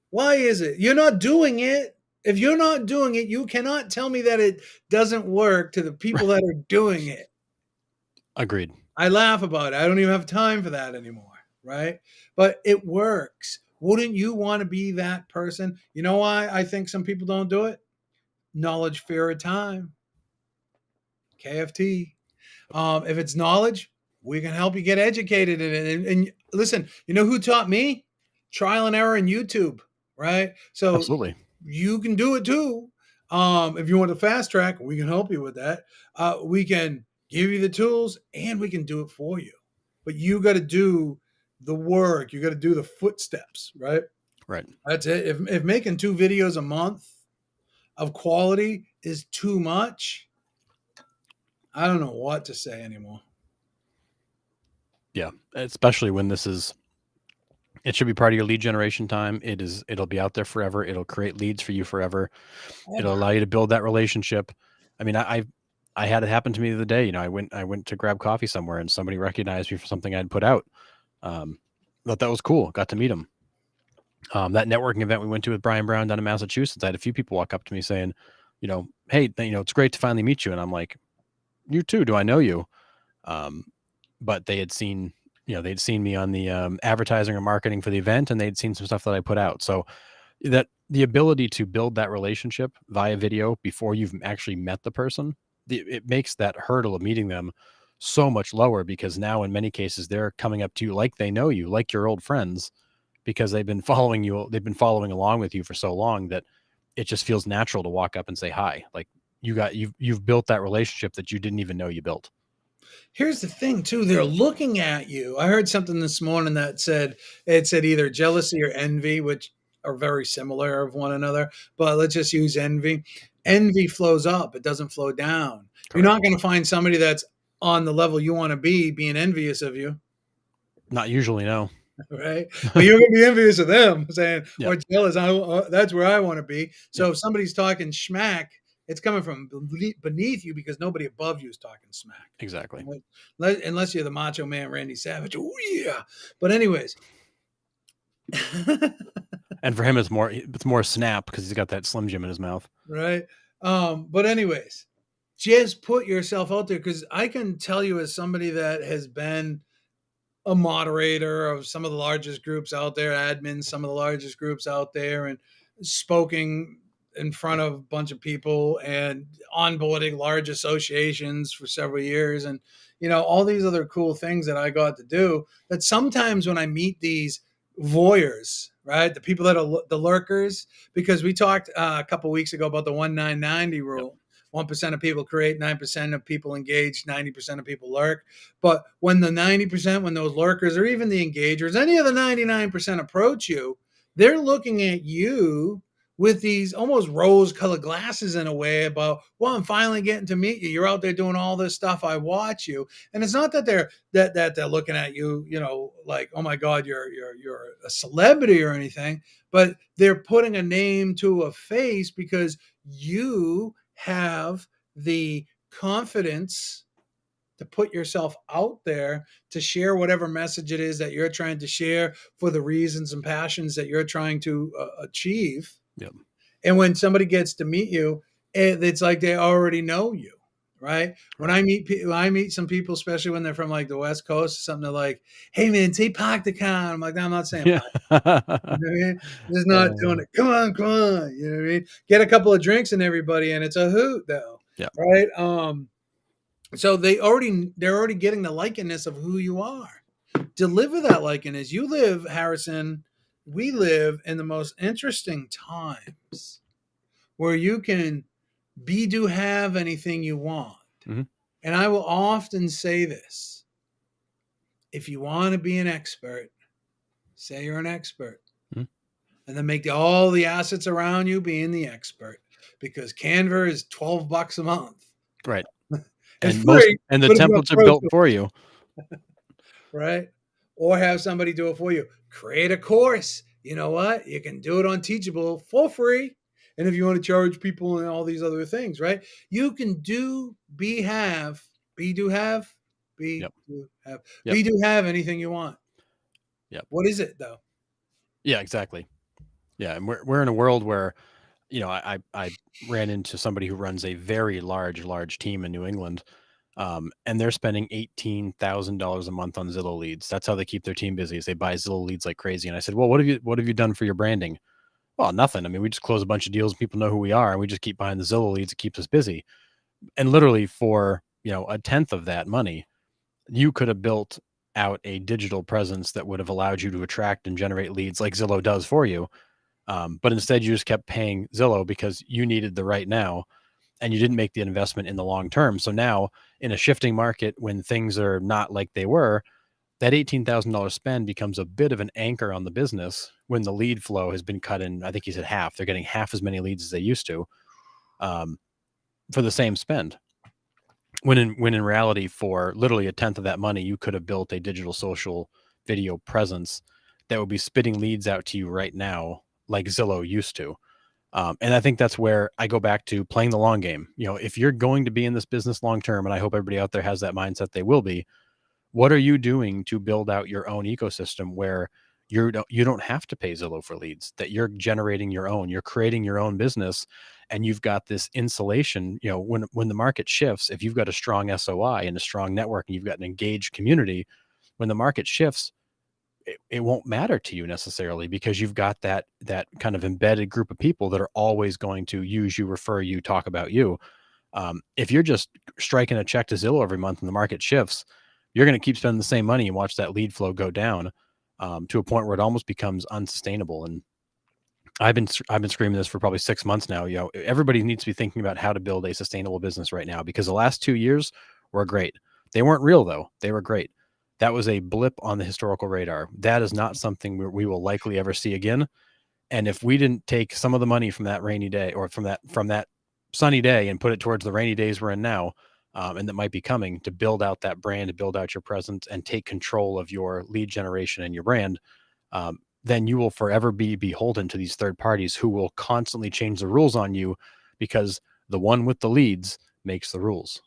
Why is it? You're not doing it. If you're not doing it, you cannot tell me that it doesn't work to the people that are doing it. Agreed. I laugh about it. I don't even have time for that anymore, right? But it works. Wouldn't you want to be that person? You know why I think some people don't do it? Knowledge, fear of time. KFT. If it's knowledge, we can help you get educated in it. And listen, you know who taught me? Trial and error in YouTube, right? So Absolutely. you can do it too. If you want to fast track, we can help you with that. We can give you the tools and we can do it for you. But you got to do the work. You got to do the footsteps, right? Right. That's it. If making 2 videos a month of quality is too much, I don't know what to say anymore. Yeah. Especially when it should be part of your lead generation time. It'll be out there forever. It'll create leads for you forever. It'll allow you to build that relationship. I mean, I had it happen to me the other day. I went to grab coffee somewhere and somebody recognized me for something I'd put out. Thought that was cool. Got to meet him. That networking event we went to with Brian Brown down in Massachusetts, I had a few people walk up to me saying, hey, it's great to finally meet you. And I'm like, you too. Do I know you? But they'd seen me on the advertising or marketing for the event, and they'd seen some stuff that I put out. So that the ability to build that relationship via video before you've actually met the person, it makes that hurdle of meeting them so much lower, because now in many cases they're coming up to you like they know you, like your old friends, because they've been following along with you for so long that it just feels natural to walk up and say hi. Like you've built that relationship that you didn't even know you built. Here's the thing too, they're looking at you. I heard something this morning that said either jealousy or envy, which are very similar of one another, but let's just use envy. Envy flows up, it doesn't flow down. You're Correct. not going to find somebody that's on the level you want to be being envious of you, Not usually, no. right? But you're going to be envious of them, saying, Yep. or jealous, that's where I want to be. So Yep. if somebody's talking schmack, it's coming from beneath you because nobody above you is talking smack. Exactly. Unless you're the Macho Man Randy Savage. Oh yeah. But anyways. And for him, it's more snap because he's got that Slim Jim in his mouth. Right. But anyways, just put yourself out there, because I can tell you, as somebody that has been a moderator of some of the largest groups out there, admins, some of the largest groups out there, and spoken in front of a bunch of people and onboarding large associations for several years, and all these other cool things that I got to do, that sometimes when I meet these voyeurs, right, the people that are the lurkers, because we talked a couple of weeks ago about the 1-9-90 rule. 1% of people create, 9% of people engage, 90% of people lurk. But when the 90%, when those lurkers or even the engagers, any of the 99% approach you, they're looking at you with these almost rose-colored glasses in a way about, well, I'm finally getting to meet you. You're out there doing all this stuff. I watch you. And it's not that they're looking at you, like, oh my God, you're a celebrity or anything, but they're putting a name to a face because you have the confidence to put yourself out there to share whatever message it is that you're trying to share for the reasons and passions that you're trying to achieve. Yep. And when somebody gets to meet you, it's like they already know you, right? When I meet some people, especially when they're from like the West Coast, something they're like, hey man, say park the car. I'm like, no, I'm not saying Yeah. park. You know what I mean? Just not doing it. Come on. You know what I mean? Get a couple of drinks in everybody, and it's a hoot though. Yeah. Right. So they're already getting the likeness of who you are. Deliver that likeness. You live, Harrison, we live in the most interesting times where you can be, do, have anything you want. Mm-hmm. And I will often say this: if you want to be an expert, say you're an expert. Mm-hmm. And then make all the assets around you being the expert. because Canva is $12 a month. Right. It's And free, the but if you have templates are Pro built Tools, for you. right? Or have somebody do it for you. Create a course. You know what? You can do it on Teachable for free. And if you want to charge people and all these other things, right? You can do, be, have, be, do, have, be, Yep. do, have, Yep. be, do, have anything you want. Yep. What is it though? Yeah, exactly. Yeah. And we're in a world where, I ran into somebody who runs a very large team in New England. And they're spending $18,000 a month on Zillow leads. That's how they keep their team busy. Is they buy Zillow leads like crazy. And I said, well, what have you done for your branding? Well, nothing. I mean, we just close a bunch of deals and people know who we are, and we just keep buying the Zillow leads. It keeps us busy. And literally for, a tenth of that money, you could have built out a digital presence that would have allowed you to attract and generate leads like Zillow does for you. But instead you just kept paying Zillow because you needed the right now, and you didn't make the investment in the long term. So now in a shifting market, when things are not like they were, that $18,000 spend becomes a bit of an anchor on the business when the lead flow has been cut in. I think he said half. They're getting half as many leads as they used to, um, for the same spend. When in reality, for literally a tenth of that money, you could have built a digital social video presence that would be spitting leads out to you right now, like Zillow used to. And I think that's where I go back to playing the long game. If you're going to be in this business long term, and I hope everybody out there has that mindset, they will be. What are you doing to build out your own ecosystem where you don't have to pay Zillow for leads, that you're generating your own, you're creating your own business, and you've got this insulation. When the market shifts, if you've got a strong SOI and a strong network and you've got an engaged community, when the market shifts, it won't matter to you necessarily, because you've got that kind of embedded group of people that are always going to use you, refer you, talk about you. If you're just striking a check to Zillow every month and the market shifts, you're going to keep spending the same money and watch that lead flow go down, to a point where it almost becomes unsustainable. And I've been screaming this for probably 6 months now. Everybody needs to be thinking about how to build a sustainable business right now, because the last 2 years were great. They weren't real though. They were great. That was a blip on the historical radar. That is not something we will likely ever see again. And if we didn't take some of the money from that rainy day, or from that sunny day, and put it towards the rainy days we're in now, and that might be coming, to build out that brand, to build out your presence, and take control of your lead generation and your brand, then you will forever be beholden to these third parties who will constantly change the rules on you, because the one with the leads makes the rules.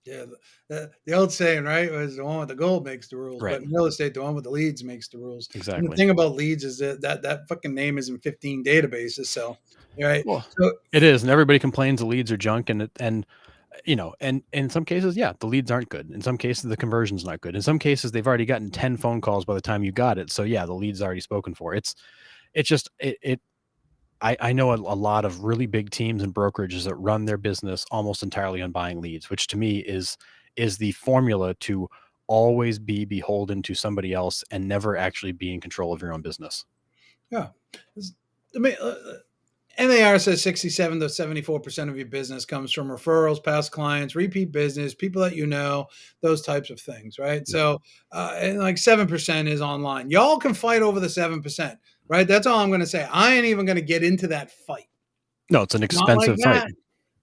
Yeah, the old saying, right, was the one with the gold makes the rules, Right. but in real estate, the one with the leads makes the rules. And the Exactly. thing about leads is that fucking name is in 15 databases. So, right. Well, So, it is, and everybody complains the leads are junk, and in some cases, yeah, the leads aren't good. In some cases, the conversion's not good. In some cases, they've already gotten 10 phone calls by the time you got it. So yeah, the lead's already spoken for. It's just it I know a lot of really big teams and brokerages that run their business almost entirely on buying leads, which to me is the formula to always be beholden to somebody else and never actually be in control of your own business. yeah. I mean, NAR says 67 to 74% of your business comes from referrals, past clients, repeat business, people that you know, those types of things, right? Yeah. So, and like 7% is online. Y'all can fight over the 7%, right? That's all I'm going to say. I ain't even going to get into that fight. No, it's an Not like expensive fight. that,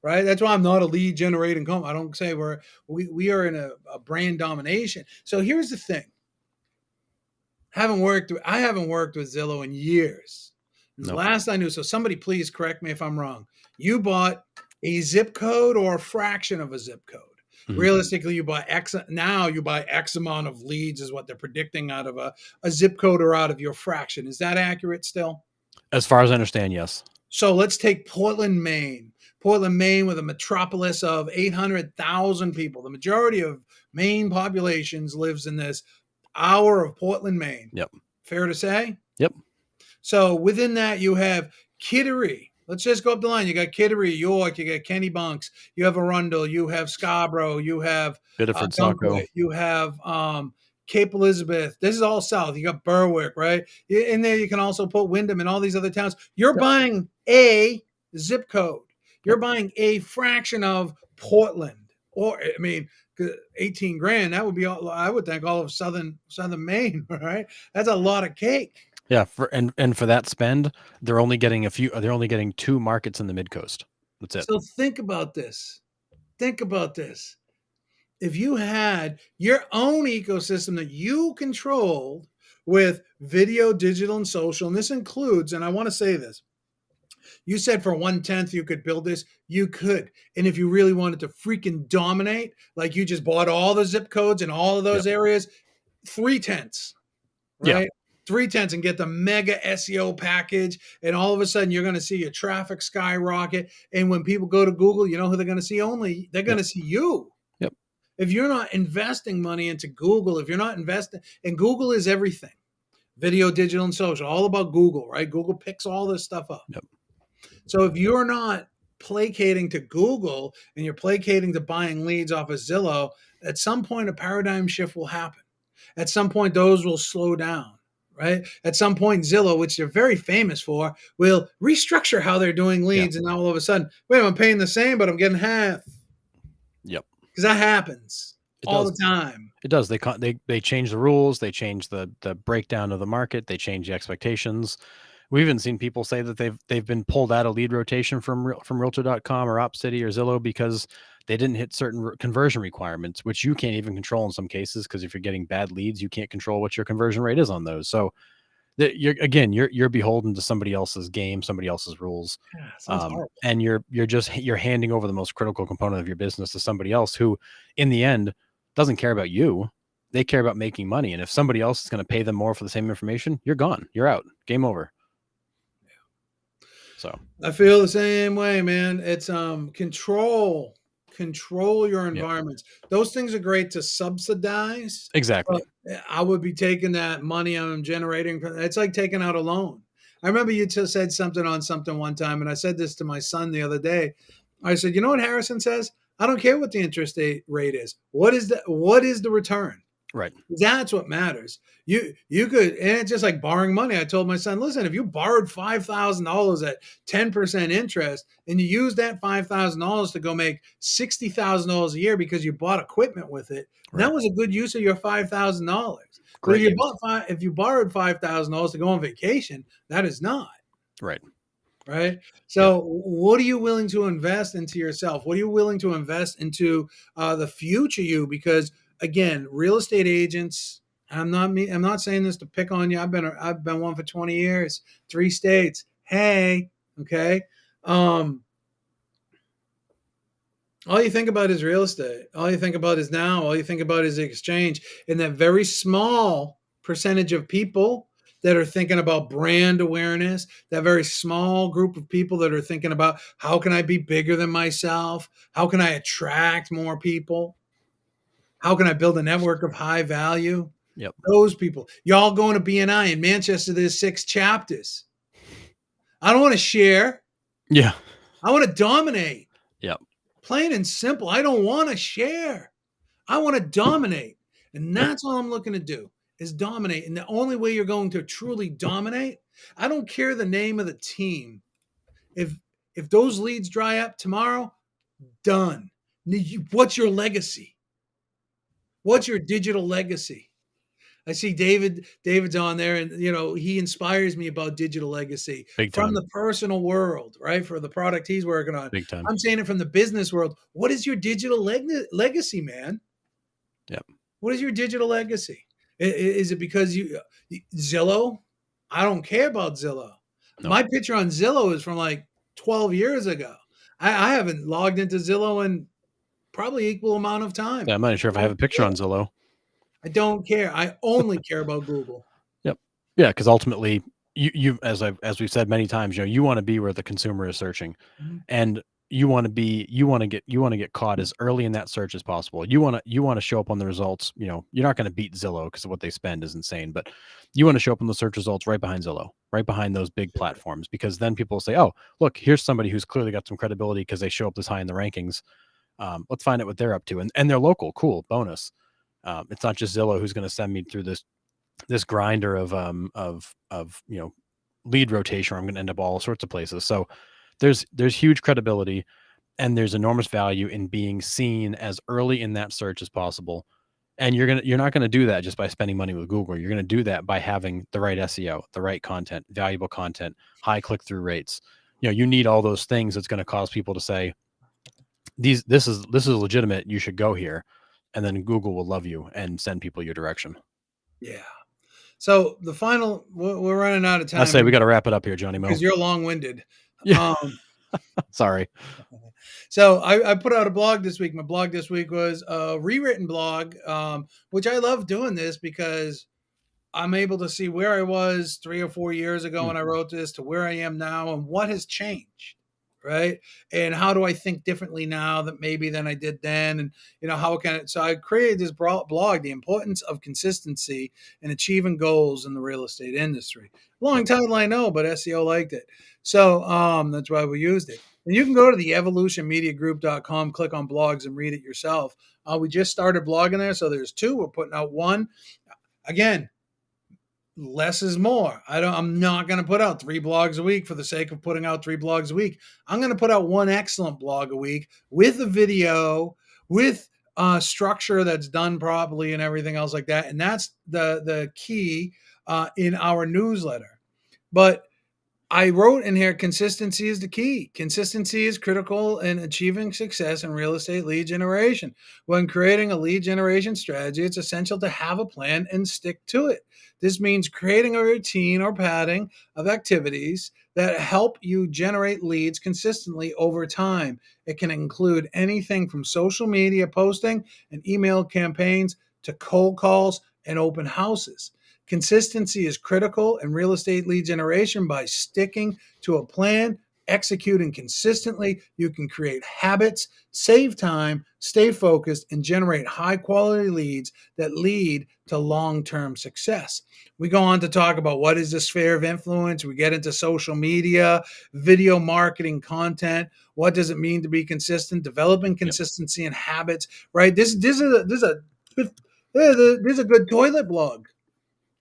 right? That's why I'm not a lead generating company. I don't say we are in a brand domination. So here's the thing. I haven't worked with Zillow in years. The Nope. last I knew, so somebody please correct me if I'm wrong. You bought a zip code or a fraction of a zip code. Mhm. Realistically, you buy X. Now you buy X amount of leads is what they're predicting out of a zip code or out of your fraction. Is that accurate still? As far as I understand, yes. So let's take Portland, Maine. Portland, Maine, with a metropolis of 800,000 people. The majority of Maine populations lives in this hour of Portland, Maine. Yep. Fair to say? Yep. So within that, you have Kittery. Let's just go up the line. You got Kittery, York, you got Kennebunk, you have Arundel, you have Scarborough, you have Biddeford, Saco. Dunkley, you have Cape Elizabeth. This is all south. You got Berwick, right? In there, you can also put Wyndham and all these other towns. You're Yep. buying a zip code. You're Yep. buying a fraction of Portland, or I mean, 18 grand. That would be all. I would think all of southern Maine, right? That's a lot of cake. Yeah, for that spend, they're only getting two markets in the mid coast. That's it. So think about this. Think about this. If you had your own ecosystem that you controlled with video, digital, and social, and this includes, and I want to say this, you said for 1/10 you could build this. You could. And if you really wanted to freaking dominate, like you just bought all the zip codes in all of those Yep. areas, 3/10, Yeah. right? 3/10 and get the mega SEO package. And all of a sudden you're going to see your traffic skyrocket. And when people go to Google, you know who they're going to see only? They're going Yep. to see you. Yep. If you're not investing money into Google, if you're not investing, and Google is everything, video, digital, and social, all about Google, right? Google picks all this stuff up. Yep. So if you're not placating to Google and you're placating to buying leads off of Zillow, at some point a paradigm shift will happen. At some point, those will slow down, right? At some point, Zillow, which they're very famous for, will restructure how they're doing leads. And now all of a sudden, wait, I'm paying the same, but I'm getting half. Yep. Because that happens all does. the time. It does. They change the rules. They change the breakdown of the market. They change the expectations. We've even seen people say that they've been pulled out of lead rotation from Realtor.com or OpCity or Zillow because they didn't hit certain conversion requirements, which you can't even control in some cases. Because if you're getting bad leads, you can't control what your conversion rate is on those. So you're beholden to somebody else's game, somebody else's rules, Yeah, sounds horrible. and you're handing over the most critical component of your business to somebody else who, in the end, doesn't care about you. They care about making money, and if somebody else is going to pay them more for the same information, you're gone. You're out. Game over. So I feel the same way, man. It's control your environments. Those things are great to subsidize. exactly. But I would be taking that money I'm generating. It's like taking out a loan. I remember you just said something on something one time, and I said this to my son the other day. I said, you know what Harrison says? I don't care what the interest rate is. What is the return? Right. That's what matters. You could, and it's just like borrowing money. I told my son, listen, if you borrowed $5,000 at 10% interest and you use that $5,000 to go make $60,000 a year because you bought equipment with it, that was a good use of your $5,000. But if you borrowed $5,000 to go on vacation, that is not. Right. Right. So what are you willing to invest into yourself? What are you willing to invest into the future you? Because again, real estate agents, I'm not saying this to pick on you. I've been one for 20 years, 3 states. Hey, okay. All you think about is real estate. All you think about is now. All you think about is the exchange. And that very small percentage of people that are thinking about brand awareness, that very small group of people that are thinking about how can I be bigger than myself? How can I attract more people? How can I build a network of high value? Yep. Those people. Y'all going to BNI in Manchester, there's 6 chapters. I don't want to share. Yeah. I want to dominate. Yep. Plain and simple. I don't want to share. I want to dominate. And that's all I'm looking to do is dominate. And the only way you're going to truly dominate, I don't care the name of the team. If those leads dry up tomorrow, done. What's your legacy? What's your digital legacy? I see David's on there, and he inspires me about digital legacy from the personal world, right? For the product he's working on. Big time. I'm saying it from the business world. What is your digital legacy, man? Yep. What is your digital legacy? Is it because Zillow? I don't care about Zillow. No. My picture on Zillow is from like 12 years ago. I haven't logged into Zillow in probably equal amount of time. Yeah, I'm not sure if I have a picture on Zillow. I don't care. I only care about Google. Yep. Yeah, because ultimately, you as we've said many times, you want to be where the consumer is searching, and you want to get caught as early in that search as possible. You want to show up on the results. You're not going to beat Zillow because what they spend is insane, but you want to show up on the search results right behind Zillow, right behind those big platforms, because then people will say, oh, look, here's somebody who's clearly got some credibility because they show up this high in the rankings. Let's find out what they're up to, and they're local. Cool bonus. It's not just Zillow who's going to send me through this grinder of lead rotation where I'm going to end up all sorts of places. So there's huge credibility, and there's enormous value in being seen as early in that search as possible. And you're not going to do that just by spending money with Google. You're going to do that by having the right SEO, the right content, valuable content, high click-through rates, you need all those things that's going to cause people to say, this is legitimate, you should go here. And then Google will love you and send people your direction. Yeah. So the final, we're running out of I time say here we got to wrap it up here, Johnny Mo. because you're long-winded. Yeah. Sorry. So I put out a blog this week. My blog this week was a rewritten blog, which I love doing this because I'm able to see where I was 3 or 4 years ago when I wrote this to where I am now and what has changed, right? And how do I think differently now that maybe than I did then? And, how can it? So I created this blog, The Importance of Consistency in Achieving Goals in the Real Estate Industry. Long title, I know, but SEO liked it. So that's why we used it. And you can go to the evolutionmediagroup.com, click on blogs and read it yourself. We just started blogging there. So there's 2. We're putting out 1. Again, less is more. I'm not going to put out 3 blogs a week for the sake of putting out 3 blogs a week. I'm going to put out 1 excellent blog a week with a video, with structure that's done properly and everything else like that. And that's the key in our newsletter. But I wrote in here, consistency is the key. Consistency is critical in achieving success in real estate lead generation. When creating a lead generation strategy, it's essential to have a plan and stick to it. This means creating a routine or pattern of activities that help you generate leads consistently over time. It can include anything from social media posting and email campaigns to cold calls and open houses. Consistency is critical in real estate lead generation. By sticking to a plan, executing consistently, you can create habits, save time, stay focused, and generate high quality leads that lead to long-term success. We go on to talk about what is the sphere of influence. We get into social media, video marketing, content. What does it mean to be consistent? Developing consistency and habits, right? This is a good toilet blog.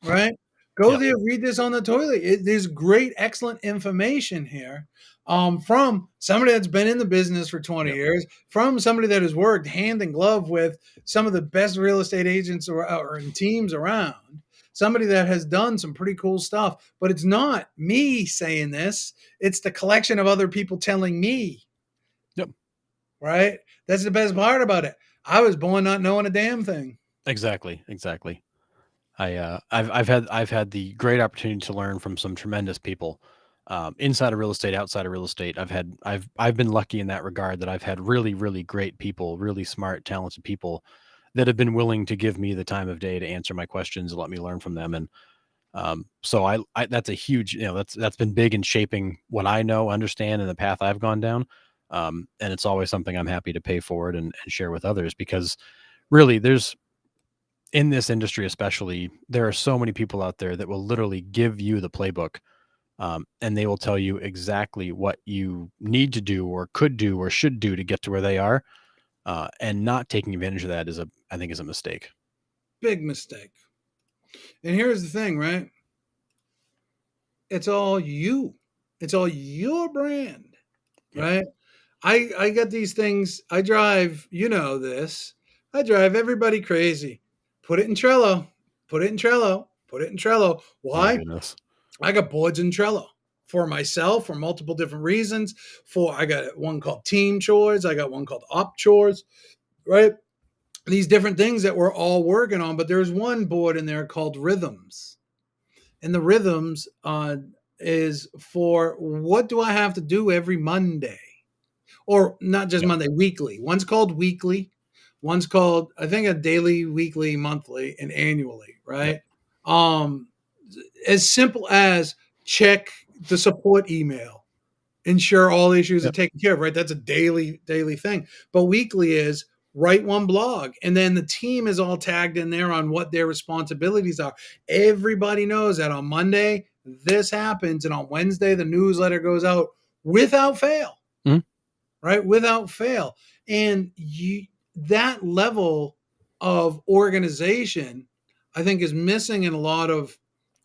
Right? Go there, read this on the toilet. There's great, excellent information here from somebody that's been in the business for 20 years, from somebody that has worked hand in glove with some of the best real estate agents or teams around, somebody that has done some pretty cool stuff. But it's not me saying this. It's the collection of other people telling me. Yep. Right? That's the best part about it. I was born not knowing a damn thing. Exactly. I've had the great opportunity to learn from some tremendous people, inside of real estate, outside of real estate. I've been lucky in that regard that I've had really, really great people, really smart, talented people that have been willing to give me the time of day to answer my questions and let me learn from them. And so I that's a huge, that's been big in shaping what I know, understand, and the path I've gone down. And it's always something I'm happy to pay forward and share with others, because really in this industry, especially, there are so many people out there that will literally give you the playbook, and they will tell you exactly what you need to do or could do or should do to get to where they are. And not taking advantage of that I think is a mistake. Big mistake. And here's the thing, right? It's all you. It's all your brand, right? I got these things. I drive, this. I drive everybody crazy. Put it in Trello. Put it in Trello. Put it in Trello. Why? I got boards in Trello for myself for multiple different reasons. I got one called team chores. I got one called op chores, right? These different things that we're all working on. But there's one board in there called rhythms. And the rhythms is for what do I have to do every Monday? Or not just Monday, weekly. One's called weekly. One's called, I think, a daily, weekly, monthly, and annually, right? As simple as check the support email, ensure all issues are taken care of, right? That's a daily thing. But weekly is write one blog, and then the team is all tagged in there on what their responsibilities are. Everybody knows that on Monday this happens, and on Wednesday the newsletter goes out without fail. Mm-hmm. Right? Without fail. And that level of organization, I think, is missing in a lot of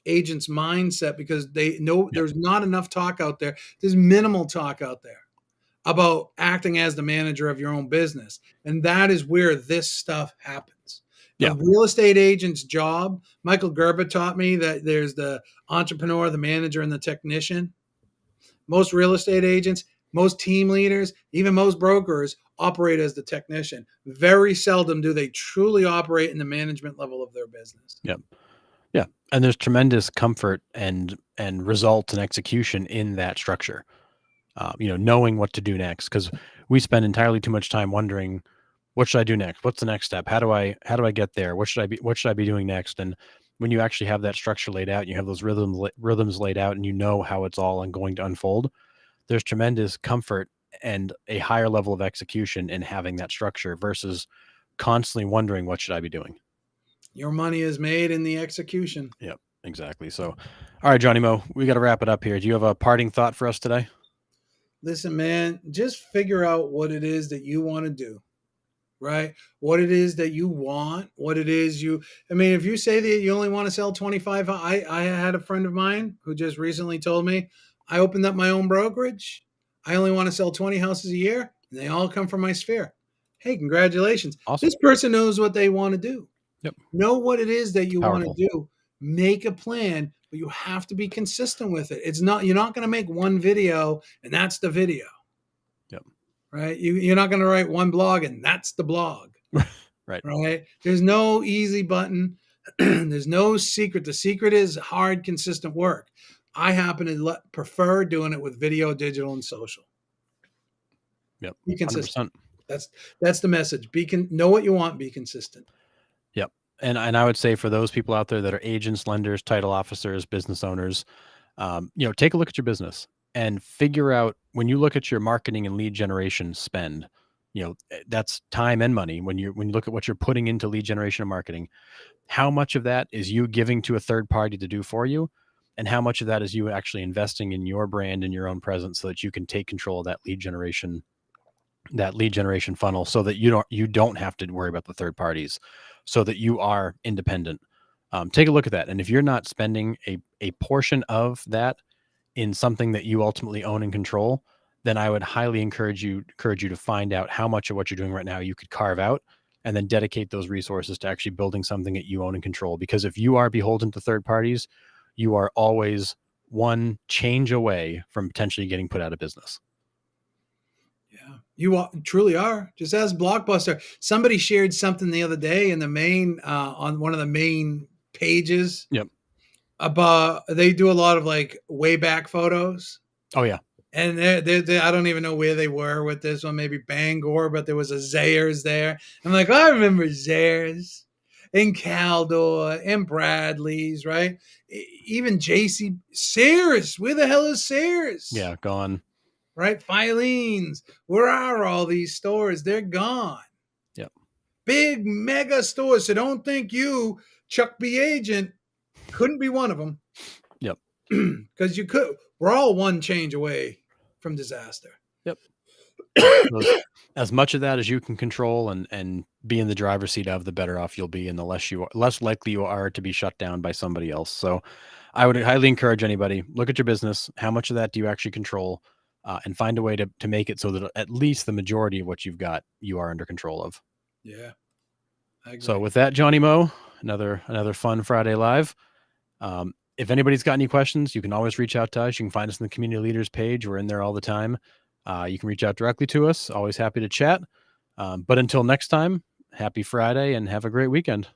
agents' mindset, because they know there's not enough talk out there. There's minimal talk out there about acting as the manager of your own business. And that is where this stuff happens. The real estate agent's job, Michael Gerber taught me that there's the entrepreneur, the manager, and the technician. most real estate agents, most team leaders, even most brokers operate as the technician. Very seldom do they truly operate in the management level of their business. Yep. Yeah. And there's tremendous comfort and result and execution in that structure. Knowing what to do next, because we spend entirely too much time wondering, what should I do next? What's the next step? How do I get there? What should I be doing next? And when you actually have that structure laid out, you have those rhythms laid out, and you know how it's all going to unfold. There's tremendous comfort and a higher level of execution in having that structure versus constantly wondering, what should I be doing? Your money is made in the execution. Yep, exactly. So, all right, Johnny Mo, we got to wrap it up here. Do you have a parting thought for us today? Listen, man, just figure out what it is that you want to do, right? What it is that you want, what it is I mean, if you say that you only want to sell 25, I had a friend of mine who just recently told me, I opened up my own brokerage. I only want to sell 20 houses a year, and they all come from my sphere. Hey, congratulations. Awesome. This person knows what they want to do. Yep. Know what it is that you want Powerful. to do. Make a plan, but you have to be consistent with it. You're not going to make one video and that's the video. Yep. Right? You're not going to write one blog and that's the blog. Right. Right? There's no easy button. There's no secret. The secret is hard, consistent work. I happen to prefer doing it with video, digital, and social. Yep. Be consistent. 100%. That's the message. Know what you want. Be consistent. Yep. And I would say for those people out there that are agents, lenders, title officers, business owners, take a look at your business and figure out, when you look at your marketing and lead generation spend, that's time and money. When you look at what you're putting into lead generation and marketing, how much of that is you giving to a third party to do for you? And how much of that is you actually investing in your brand and your own presence so that you can take control of that lead generation funnel, so that you don't have to worry about the third parties, so that you are independent. Take a look at that. And if you're not spending a portion of that in something that you ultimately own and control, then I would highly encourage you to find out how much of what you're doing right now you could carve out and then dedicate those resources to actually building something that you own and control. Because if you are beholden to third parties, you are always one change away from potentially getting put out of business. Yeah, you truly are. Just as Blockbuster, somebody shared something the other day in the main on one of the main pages. Yep. About, they do a lot of like way back photos. Oh yeah. And they I don't even know where they were with this one. Maybe Bangor, but there was a Zayres there. I'm like, I remember Zayres and Caldor and Bradley's, right? Even JC Sears. Where the hell is Sears? Yeah, gone. Right? Filene's. Where are all these stores? They're gone. Yep. Big mega stores. So don't think you, Chuck B. Agent, couldn't be one of them. Yep. Because we're all one change away from disaster. Yep. As much of that as you can control and be in the driver's seat of, the better off you'll be, and the less likely you are to be shut down by somebody else. So I would highly encourage anybody, look at your business. How much of that do you actually control? And find a way to make it so that at least the majority of what you've got, you are under control of. Yeah. I agree. So with that, Johnny Mo, another fun Friday Live. If anybody's got any questions, you can always reach out to us. You can find us in the community leaders page. We're in there all the time. You can reach out directly to us. Always happy to chat. But until next time, happy Friday and have a great weekend.